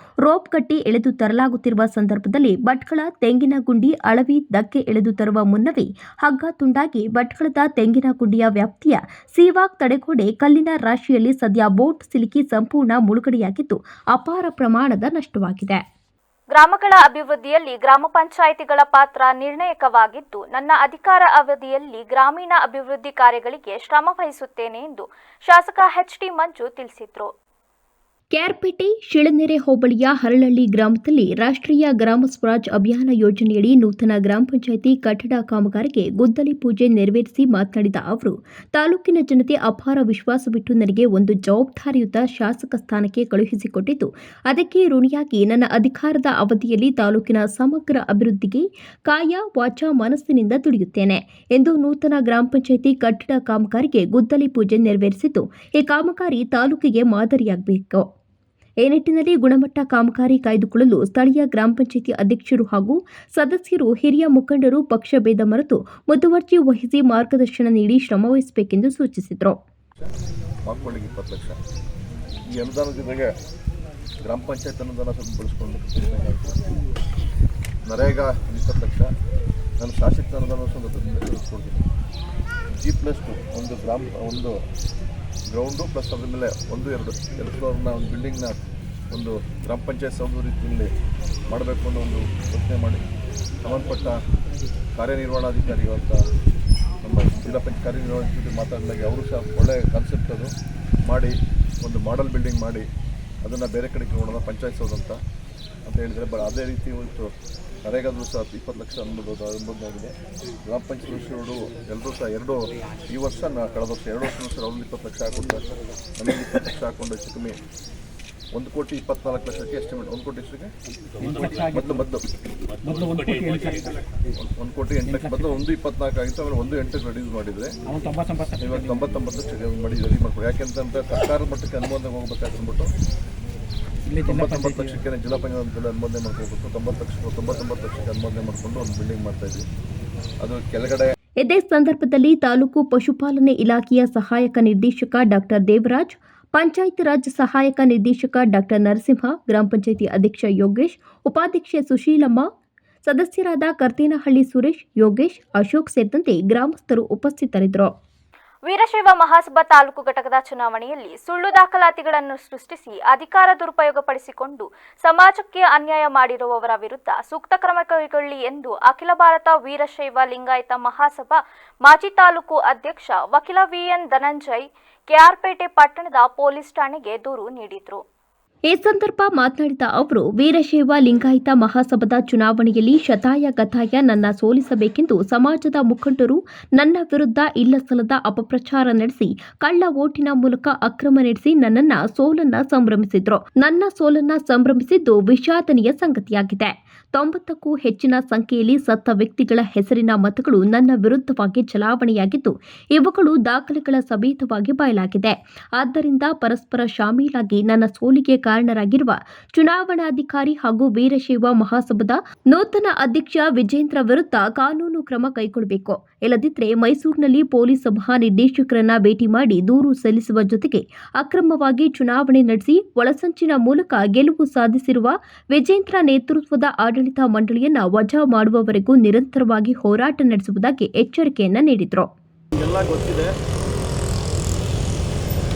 ರೋಪ್ ಕಟ್ಟಿ ಎಳೆದು ತರಲಾಗುತ್ತಿರುವ ಸಂದರ್ಭದಲ್ಲಿ ಭಟ್ಕಳ ತೆಂಗಿನಗುಂಡಿ ಅಳವಿ ದಕ್ಕೆ ಎಳೆದು ತರುವ ಮುನ್ನವೇ ಹಗ್ಗ ತುಂಡಾಗಿ ಭಟ್ಕಳದ ತೆಂಗಿನಗುಂಡಿಯ ವ್ಯಾಪ್ತಿಯ ಸೀವಾಗ್ ತಡೆಗೋಡೆ ಕಲ್ಲಿನ ರಾಶಿಯಲ್ಲಿ ಸದ್ಯ ಬೋಟ್ ಸಿಲುಕಿ ಸಂಪೂರ್ಣ ಮುಳುಗಡೆಯಾಗಿದ್ದು ಅಪಾರ ಪ್ರಮಾಣದ ನಷ್ಟವಾಗಿದೆ. ಗ್ರಾಮಗಳ ಅಭಿವೃದ್ಧಿಯಲ್ಲಿ ಗ್ರಾಮ ಪಂಚಾಯಿತಿಗಳ ಪಾತ್ರ ನಿರ್ಣಾಯಕವಾಗಿದ್ದು, ನನ್ನ ಅಧಿಕಾರ ಅವಧಿಯಲ್ಲಿ ಗ್ರಾಮೀಣ ಅಭಿವೃದ್ಧಿ ಕಾರ್ಯಗಳಿಗೆ ಶ್ರಮ ವಹಿಸುತ್ತೇನೆ ಎಂದು ಶಾಸಕ ಎಚ್.ಟಿ. ಮಂಜು ತಿಳಿಸಿದರು. ಕೆಆರ್ಪೇಟೆ ಶಿಳನೆರೆ ಹೋಬಳಿಯ ಹರಳಹಳ್ಳಿ ಗ್ರಾಮದಲ್ಲಿ ರಾಷ್ಟ್ರೀಯ ಗ್ರಾಮ ಸ್ವರಾಜ್ ಅಭಿಯಾನ ಯೋಜನೆಯಡಿ ನೂತನ ಗ್ರಾಮ ಪಂಚಾಯಿತಿ ಕಟ್ಟಡ ಕಾಮಗಾರಿಗೆ ಗುದ್ದಲಿ ಪೂಜೆ ನೆರವೇರಿಸಿ ಮಾತನಾಡಿದ ಅವರು, ತಾಲೂಕಿನ ಜನತೆ ಅಪಾರ ವಿಶ್ವಾಸವಿಟ್ಟು ನನಗೆ ಒಂದು ಜವಾಬ್ದಾರಿಯುತ ಶಾಸಕ ಸ್ಥಾನಕ್ಕೆ ಕಳುಹಿಸಿಕೊಟ್ಟಿದ್ದು, ಅದಕ್ಕೆ ಋಣಿಯಾಗಿ ನನ್ನ ಅಧಿಕಾರದ ಅವಧಿಯಲ್ಲಿ ತಾಲೂಕಿನ ಸಮಗ್ರ ಅಭಿವೃದ್ಧಿಗೆ ಕಾಯ ವಾಚ ಮನಸ್ಸಿನಿಂದ ದುಡಿಯುತ್ತೇನೆ ಎಂದು ನೂತನ ಗ್ರಾಮ ಪಂಚಾಯಿತಿ ಕಟ್ಟಡ ಕಾಮಗಾರಿಗೆ ಗುದ್ದಲಿ ಪೂಜೆ ನೆರವೇರಿಸಿದ್ದು, ಈ ಕಾಮಗಾರಿ ತಾಲೂಕಿಗೆ ಮಾದರಿಯಾಗಬೇಕು. ಈ ನಿಟ್ಟಿನಲ್ಲಿ ಗುಣಮಟ್ಟ ಕಾಮಗಾರಿ ಕಾಯ್ದುಕೊಳ್ಳಲು ಸ್ಥಳೀಯ ಗ್ರಾಮ ಪಂಚಾಯಿತಿ ಅಧ್ಯಕ್ಷರು ಹಾಗೂ ಸದಸ್ಯರು, ಹಿರಿಯ ಮುಖಂಡರು ಪಕ್ಷಭೇದ ಮರೆತು ಮುತುವರ್ಜಿ ವಹಿಸಿ ಮಾರ್ಗದರ್ಶನ ನೀಡಿ ಶ್ರಮವಹಿಸಬೇಕೆಂದು ಸೂಚಿಸಿದರು. ಮಕ್ಕಳಿಗೆ 20 ಲಕ್ಷ ಈ ಅನುದಾನ ಜೊತೆಗೆ ಗ್ರಾಮ ಪಂಚಾಯತ್ ಅನುದಾನ ಸ್ವಲ್ಪ ಬಳಸ್ಕೊಂಡು ನರೇಗಾ 20 ಲಕ್ಷ, ನಾನು ಶಾಸಕ ಅನುದಾನ ಬಳಸ್ಕೊಡ್ತೀನಿ. G+2 ಒಂದು ಗ್ರೌಂಡು ಪ್ಲಸ್ ಅದ್ರ ಮೇಲೆ 2 ಫ್ಲೋರ್ನ ಒಂದು ಬಿಲ್ಡಿಂಗ್ನ ಒಂದು ಗ್ರಾಮ ಪಂಚಾಯತ್ ಸೌಧ ರೀತಿಯಲ್ಲಿ ಮಾಡಬೇಕು ಅನ್ನೋ ಒಂದು ಯೋಚನೆ ಮಾಡಿ ಸಂಬಂಧಪಟ್ಟ ಕಾರ್ಯನಿರ್ವಹಣಾಧಿಕಾರಿ ಅಂತ ನಮ್ಮ ಜಿಲ್ಲಾ ಪಂಚಾಯತ್ ಕಾರ್ಯನಿರ್ವಹಣಾಧಿಕಾರಿ ಮಾತಾಡಿದಾಗ ಅವರು ಸಹ ಒಳ್ಳೆಯ ಕಾನ್ಸೆಪ್ಟ್ ಅದು ಮಾಡಿ ಒಂದು ಮಾಡೆಲ್ ಬಿಲ್ಡಿಂಗ್ ಮಾಡಿ ಅದನ್ನು ಬೇರೆ ಕಡೆಗೆ ನೋಡೋಣ ಪಂಚಾಯತ್ ಸೌಧ ಅಂತ ಹೇಳಿದರೆ, ಅದೇ ರೀತಿ ಇವತ್ತು ನರೇಗಾದ್ರು ಸಹ 20 ಲಕ್ಷ ಅನುದಾನವಾಗಿದೆ. ಗ್ರಾಮ ಪಂಚಾಯತ್ ರೋಡು ಎಲ್ಲರೂ ಸಹ ಈ ವರ್ಷ ಕಳೆದ ವರ್ಷ 2 ವರ್ಷ ಸಹ ಅವ್ರಿಗೆ 20 ಲಕ್ಷ ಹಾಕ್ಕೊಡ್ತಾರೆ. ನಮಗೆ 20 ಲಕ್ಷ ಹಾಕ್ಕೊಂಡು ಹೆಚ್ಚು ಕಮ್ಮಿ 1,24 ಲಕ್ಷಕ್ಕೆ ಎಸ್ಟಿಮೇಟ್. 1 ಕೋಟಿ ಎಷ್ಟಿಗೆ ಮೊದಲು 1 ಕೋಟಿ 8 ಲಕ್ಷ ಮೊದಲು 1,24 ಆಗಿತ್ತು. ಆಮೇಲೆ 1,8ಕ್ಕೆ ರೆಡ್ಯೂಸ್ ಮಾಡಿದರೆ ಇವಾಗ 99 ಲಕ್ಷ ಮಾಡಿ ರೆಡಿ ಮಾಡ್ಬೋದು. ಯಾಕೆಂತಂದರೆ ಸರ್ಕಾರದ ಮಟ್ಟಕ್ಕೆ ಅನುಮೋದನೆ ಹೋಗ್ಬೇಕಾದ್ರೆ ಅಂದ್ಬಿಟ್ಟು 99 ಲಕ್ಷಕ್ಕೆ ಜಿಲ್ಲಾ ಪಂಚಾಯತ್ ಅನುಮೋದನೆ ಮಾಡ್ಕೋಬೇಕು. 99 ಲಕ್ಷಕ್ಕೆ ಅನುಮೋದನೆ ಮಾಡಿಕೊಂಡು ಒಂದು ಬಿಲ್ಡಿಂಗ್ ಮಾಡ್ತಾ ಇದ್ವಿ. ಅದು ಕೆಳಗಡೆ. ಇದೇ ಸಂದರ್ಭದಲ್ಲಿ ತಾಲೂಕು ಪಶುಪಾಲನೆ ಇಲಾಖೆಯ ಸಹಾಯಕ ನಿರ್ದೇಶಕ ಡಾಕ್ಟರ್ ದೇವರಾಜ್, ಪಂಚಾಯತ್ ರಾಜ್ ಸಹಾಯಕ ನಿರ್ದೇಶಕ ಡಾಕ್ಟರ್ ನರಸಿಂಹ, ಗ್ರಾಮ ಪಂಚಾಯಿತಿ ಅಧ್ಯಕ್ಷ ಯೋಗೇಶ್, ಉಪಾಧ್ಯಕ್ಷೆ ಸುಶೀಲಮ್ಮ, ಸದಸ್ಯರಾದ ಕರ್ತೇನಹಳ್ಳಿ ಸುರೇಶ್, ಯೋಗೇಶ್, ಅಶೋಕ್ ಸೇರಿದಂತೆ ಗ್ರಾಮಸ್ಥರು ಉಪಸ್ಥಿತರಿದ್ದರು. ವೀರಶೈವ ಮಹಾಸಭಾ ತಾಲೂಕು ಘಟಕದ ಚುನಾವಣೆಯಲ್ಲಿ ಸುಳ್ಳು ದಾಖಲಾತಿಗಳನ್ನು ಸೃಷ್ಟಿಸಿ ಅಧಿಕಾರ ದುರುಪಯೋಗಪಡಿಸಿಕೊಂಡು ಸಮಾಜಕ್ಕೆ ಅನ್ಯಾಯ ಮಾಡಿರುವವರ ವಿರುದ್ಧ ಸೂಕ್ತ ಕ್ರಮ ಕೈಗೊಳ್ಳಿ ಎಂದು ಅಖಿಲ ಭಾರತ ವೀರಶೈವ ಲಿಂಗಾಯತ ಮಹಾಸಭಾ ಮಾಜಿ ತಾಲೂಕು ಅಧ್ಯಕ್ಷ ವಕೀಲ ವಿಎನ್ ಧನಂಜಯ್ ಕೆಆರ್ಪೇಟೆ ಪಟ್ಟಣದ ಪೊಲೀಸ್ ಠಾಣೆಗೆ ದೂರು ನೀಡಿದರು. ಈ ಸಂದರ್ಭ ಮಾತನಾಡಿದ ಅವರು, ವೀರಶೈವ ಲಿಂಗಾಯತ ಮಹಾಸಭಾದ ಚುನಾವಣೆಯಲ್ಲಿ ಶತಾಯಗತಾಯ ನನ್ನ ಸೋಲಿಸಬೇಕೆಂದು ಸಮಾಜದ ಮುಖಂಡರು ನನ್ನ ವಿರುದ್ಧ ಇಲ್ಲಸಲ್ಲದ ಅಪಪ್ರಚಾರ ನಡೆಸಿ ಕಳ್ಳ ಓಟಿನ ಮೂಲಕ ಅಕ್ರಮ ನಡೆಸಿ ನನ್ನ ಸೋಲನ್ನ ಸಂಭ್ರಮಿಸಿದ್ದು ವಿಷಾದನೀಯ ಸಂಗತಿಯಾಗಿದೆ. 90ಕ್ಕೂ ಹೆಚ್ಚಿನ ಸಂಖ್ಯೆಯಲ್ಲಿ ಸತ್ತ ವ್ಯಕ್ತಿಗಳ ಹೆಸರಿನ ಮತಗಳು ನನ್ನ ವಿರುದ್ಧವಾಗಿ ಚಲಾವಣೆಯಾಗಿದ್ದು, ಇವುಗಳು ದಾಖಲೆಗಳ ಸಮೇತವಾಗಿ ಬಯಲಾಗಿದೆ. ಆದ್ದರಿಂದ ಪರಸ್ಪರ ಶಾಮೀಲಾಗಿ ನನ್ನ ಸೋಲಿಗೆ ಕಾರಣರಾಗಿರುವ ಚುನಾವಣಾಧಿಕಾರಿ ಹಾಗೂ ವೀರಶೈವ ಮಹಾಸಭಾದ ನೂತನ ಅಧ್ಯಕ್ಷ ವಿಜೇಂದ್ರ ವಿರುದ್ಧ ಕಾನೂನು ಕ್ರಮ ಕೈಗೊಳ್ಳಬೇಕು. ಇಲ್ಲದಿದ್ದರೆ ಮೈಸೂರಿನಲ್ಲಿ ಪೊಲೀಸ್ ಮಹಾನಿರ್ದೇಶಕರನ್ನ ಭೇಟಿ ಮಾಡಿ ದೂರು ಸಲ್ಲಿಸುವ ಜೊತೆಗೆ ಅಕ್ರಮವಾಗಿ ಚುನಾವಣೆ ನಡೆಸಿ ಒಳಸಂಚಿನ ಮೂಲಕ ಗೆಲುವು ಸಾಧಿಸಿರುವ ವಿಜೇಂದ್ರ ನೇತೃತ್ವದ ಆಡಳಿತ ಮಂಡಳಿಯನ್ನ ವಜಾ ಮಾಡುವವರೆಗೂ ನಿರಂತರವಾಗಿ ಹೋರಾಟ ನಡೆಸುವುದಾಗಿ ಎಚ್ಚರಿಕೆಯನ್ನ ನೀಡಿದರು. ಎಲ್ಲ ಗೊತ್ತಿದೆ,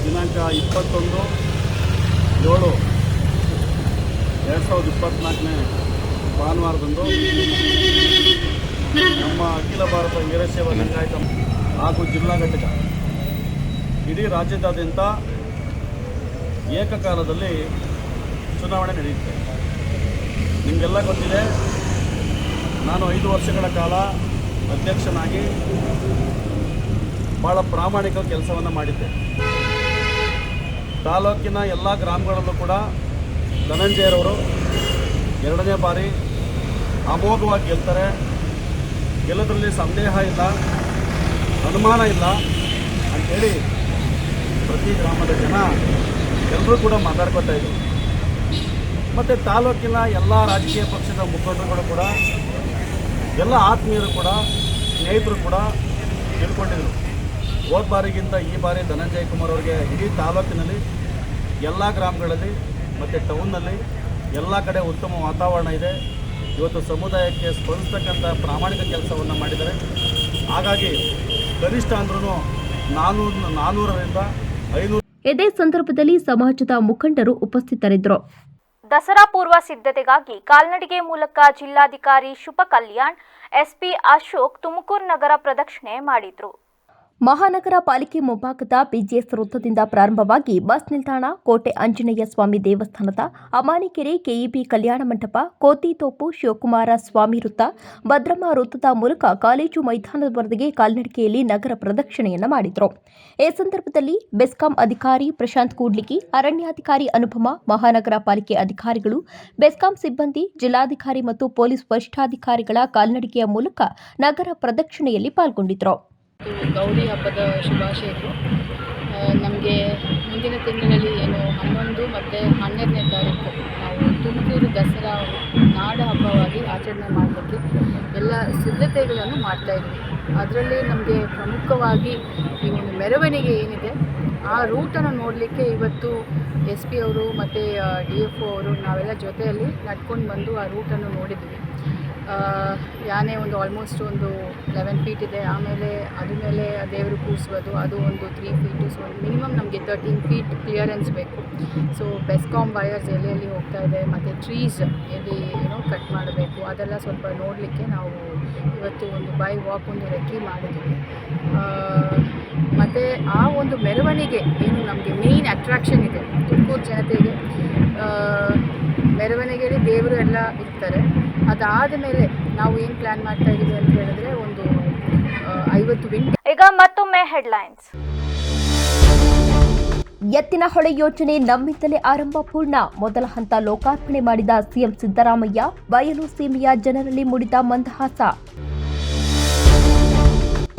ದಿನಾಂಕ 21/7/2024 ಭಾನುವಾರದಂದು ನಮ್ಮ ಅಖಿಲ ಭಾರತ ವೀರಶೈವ ಲಿಂಗಾಯತ ಹಾಗೂ ಜಿಲ್ಲಾ ಘಟಕ ಇಡೀ ರಾಜ್ಯದಾದ್ಯಂತ ಏಕಕಾಲದಲ್ಲಿ ಚುನಾವಣೆ ನಡೆಯುತ್ತೆ. ನಿಮಗೆಲ್ಲ ಗೊತ್ತಿದೆ, ನಾನು 5 ವರ್ಷಗಳ ಕಾಲ ಅಧ್ಯಕ್ಷನಾಗಿ ಭಾಳ ಪ್ರಾಮಾಣಿಕ ಕೆಲಸವನ್ನು ಮಾಡಿದ್ದೆ. ತಾಲೂಕಿನ ಎಲ್ಲ ಗ್ರಾಮಗಳಲ್ಲೂ ಕೂಡ ಧನಂಜಯರವರು 2ನೇ ಬಾರಿ ಅಮೋಘವಾಗಿ ಗೆಲ್ತಾರೆ. ಗೆಲ್ಲೋದ್ರಲ್ಲಿ ಸಂದೇಹ ಇಲ್ಲ, ಅನುಮಾನ ಇಲ್ಲ ಅಂಥೇಳಿ ಪ್ರತಿ ಗ್ರಾಮದ ಜನ ಎಲ್ಲರೂ ಕೂಡ ಮಾತಾಡ್ಕೊತಾ ಇದ್ದೀವಿ. ಮತ್ತು ತಾಲೂಕಿನ ಎಲ್ಲ ರಾಜಕೀಯ ಪಕ್ಷದ ಮುಖಂಡರುಗಳು ಕೂಡ, ಎಲ್ಲ ಆತ್ಮೀಯರು ಕೂಡ, ಸ್ನೇಹಿತರು ಕೂಡ ತಿಳ್ಕೊಂಡಿದ್ರು. ಹೋದ ಬಾರಿಗಿಂತ ಈ ಬಾರಿ ಧನಂಜಯ ಕುಮಾರ್ ಅವರಿಗೆ ಇಡೀ ತಾಲೂಕಿನಲ್ಲಿ ಎಲ್ಲ ಗ್ರಾಮಗಳಲ್ಲಿ ಮತ್ತು ಟೌನ್ನಲ್ಲಿ ಎಲ್ಲ ಕಡೆ ಉತ್ತಮ ವಾತಾವರಣ ಇದೆ. ಇವತ್ತು ಸಮುದಾಯಕ್ಕೆ ಸ್ಪಂದಿಸ್ತಕ್ಕಂಥ ಪ್ರಾಮಾಣಿಕ ಕೆಲಸವನ್ನು ಮಾಡಿದ್ದಾರೆ. ಹಾಗಾಗಿ ಕನಿಷ್ಠ ಅಂದ್ರೂ 400ರಿಂದ 500. ಇದೇ ಸಂದರ್ಭದಲ್ಲಿ ಸಮಾಜದ ಮುಖಂಡರು ಉಪಸ್ಥಿತರಿದ್ದರು. ದಸರಾ ಪೂರ್ವ ಸಿದ್ಧತೆಗಾಗಿ ಕಾಲ್ನಡಿಗೆ ಮೂಲಕ ಜಿಲ್ಲಾಧಿಕಾರಿ ಶುಭ ಕಲ್ಯಾಣ್, ಎಸ್ಪಿ ಅಶೋಕ್ ತುಮಕೂರು ನಗರ ಪ್ರದಕ್ಷಿಣೆ ಮಾಡಿದ್ರು. ಮಹಾನಗರ ಪಾಲಿಕೆ ಮುಂಭಾಗದ ಬಿಜಿಎಸ್ ವೃತ್ತದಿಂದ ಪ್ರಾರಂಭವಾಗಿ ಬಸ್ ನಿಲ್ದಾಣ, ಕೋಟೆ ಆಂಜನೇಯ ಸ್ವಾಮಿ ದೇವಸ್ಥಾನದ ಅಮಾನಿಕೆರೆ, ಕೆಇಬಿ ಕಲ್ಯಾಣ ಮಂಟಪ, ಕೋತಿತೋಪು, ಶಿವಕುಮಾರ ಸ್ವಾಮಿ ವೃತ್ತ, ಭದ್ರಮ್ಮ ವೃತ್ತದ ಮೂಲಕ ಕಾಲೇಜು ಮೈದಾನದವರೆಗೆ ಕಾಲ್ನಡಿಗೆಯಲ್ಲಿ ನಗರ ಪ್ರದಕ್ಷಿಣೆಯನ್ನು ಮಾಡಿದರು. ಈ ಸಂದರ್ಭದಲ್ಲಿ ಬೆಸ್ಕಾಂ ಅಧಿಕಾರಿ ಪ್ರಶಾಂತ್ ಕೂಡ್ಲಿಗಿ, ಅರಣ್ಯಾಧಿಕಾರಿ ಅನುಪಮ, ಮಹಾನಗರ ಪಾಲಿಕೆ ಅಧಿಕಾರಿಗಳು, ಬೆಸ್ಕಾಂ ಸಿಬ್ಬಂದಿ, ಜಿಲ್ಲಾಧಿಕಾರಿ ಮತ್ತು ಪೊಲೀಸ್ ವರಿಷ್ಠಾಧಿಕಾರಿಗಳ ಕಾಲ್ನಡಿಗೆಯ ಮೂಲಕ ನಗರ ಪ್ರದಕ್ಷಿಣೆಯಲ್ಲಿ ಪಾಲ್ಗೊಂಡಿದ್ದರು. ಗೌರಿ ಹಬ್ಬದ ಶುಭಾಶಯಗಳು. ನಮಗೆ ಮುಂದಿನ ತಿಂಗಳಲ್ಲಿ 11 ಮತ್ತು 12ನೇ ತಾರೀಕು ನಾವು ತುಮಕೂರು ದಸರಾ ನಾಡ ಹಬ್ಬವಾಗಿ ಆಚರಣೆ ಮಾಡಲಿಕ್ಕೆ ಎಲ್ಲ ಸಿದ್ಧತೆಗಳನ್ನು ಮಾಡ್ತಾಯಿದ್ವಿ. ಅದರಲ್ಲಿ ನಮಗೆ ಪ್ರಮುಖವಾಗಿ ಈ ಒಂದು ಮೆರವಣಿಗೆ ಏನಿದೆ ಆ ರೂಟನ್ನು ನೋಡಲಿಕ್ಕೆ ಇವತ್ತು SP ಅವರು ಮತ್ತು DFO ಅವರು ನಾವೆಲ್ಲ ಜೊತೆಯಲ್ಲಿ ನಡ್ಕೊಂಡು ಬಂದು ಆ ರೂಟನ್ನು ನೋಡಿದ್ವಿ. ಯಾನೆ ಒಂದು ಆಲ್ಮೋಸ್ಟ್ ಒಂದು 11 ಫೀಟ್ ಇದೆ. ಆಮೇಲೆ ಅದ್ರ ಮೇಲೆ ದೇವರು ಕೂರಿಸೋದು ಅದು ಒಂದು 3 ಫೀಟು. ಸೊ ಮಿನಿಮಮ್ ನಮಗೆ 13 ಫೀಟ್ ಕ್ಲಿಯರೆನ್ಸ್ ಬೇಕು. ಸೊ ಬೆಸ್ಕಾಮ್ ವೈರ್ಸ್ ಎಲ್ಲೆಲ್ಲಿ ಹೋಗ್ತಾ ಇದೆ ಮತ್ತು ಟ್ರೀಸ್ ಎಲ್ಲಿ ಕಟ್ ಮಾಡಬೇಕು ಅದೆಲ್ಲ ಸ್ವಲ್ಪ ನೋಡಲಿಕ್ಕೆ ನಾವು ಇವತ್ತು ಒಂದು ಬೈ ವಾಕ್ ಒಂದು ರೆಕ್ಕಿ ಮಾಡಿದ್ವಿ. ಮತ್ತು ಆ ಒಂದು ಮೆರವಣಿಗೆ ಏನು ನಮಗೆ ಮೇಯ್ನ್ ಅಟ್ರಾಕ್ಷನ್ ಇದೆ ತುಮಕೂರು ಜನತೆಗೆ. ಮೆರವಣಿಗೆಯಲ್ಲಿ ದೇವರು ಎಲ್ಲ ಇರ್ತಾರೆ. ಅದಾದ ಮೇಲೆ ನಾವು ಏನು ಪ್ಲಾನ್ ಮಾಡ್ತಾ ಇದ್ದೀವಿ ಅಂತ ಹೇಳಿದ್ರೆ ಒಂದು 50 ವಿಂಡ್. ಈಗ ಮತ್ತೊಮ್ಮೆ ಹೆಡ್ಲೈನ್ಸ್. ಎತ್ತಿನಹೊಳೆ ಯೋಜನೆ ನಮ್ಮಿಂದಲೇ ಆರಂಭ ಪೂರ್ಣ, ಮೊದಲ ಹಂತ ಲೋಕಾರ್ಪಣೆ ಮಾಡಿದ ಸಿಎಂ ಸಿದ್ದರಾಮಯ್ಯ, ಬಯಲು ಸೀಮೆಯ ಜನರಲ್ಲಿ ಮೂಡಿದ ಮಂದಹಾಸ.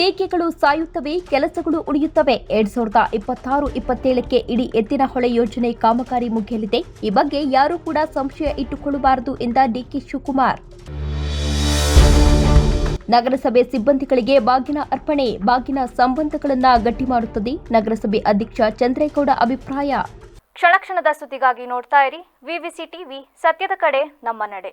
ಟೀಕೆಗಳು ಸಾಯುತ್ತವೆ, ಕೆಲಸಗಳು ಉಳಿಯುತ್ತವೆ. 2026-27ಕ್ಕೆ ಇಡೀ ಎತ್ತಿನಹೊಳೆ ಯೋಜನೆ ಕಾಮಗಾರಿ ಮುಗಿಯಲಿದೆ. ಈ ಬಗ್ಗೆ ಯಾರೂ ಕೂಡ ಸಂಶಯ ಇಟ್ಟುಕೊಳ್ಳಬಾರದು ಎಂದ ಡಿಕೆ ಶಿವಕುಮಾರ್. ನಗರಸಭೆ ಸಿಬ್ಬಂದಿಗಳಿಗೆ ಬಾಗಿನ ಅರ್ಪಣೆ, ಬಾಗಿನ ಸಂಬಂಧಗಳನ್ನು ಗಟ್ಟಿ ಮಾಡುತ್ತದೆ, ನಗರಸಭೆ ಅಧ್ಯಕ್ಷ ಚಂದ್ರೇಗೌಡ ಅಭಿಪ್ರಾಯ. ಕ್ಷಣ ಕ್ಷಣದ ಸುದ್ದಿಗಾಗಿ ನೋಡ್ತಾ ಇರಿ ವಿವಿಸಿ ಟಿವಿ, ಸತ್ಯದ ಕಡೆ ನಮ್ಮ ನಡೆ.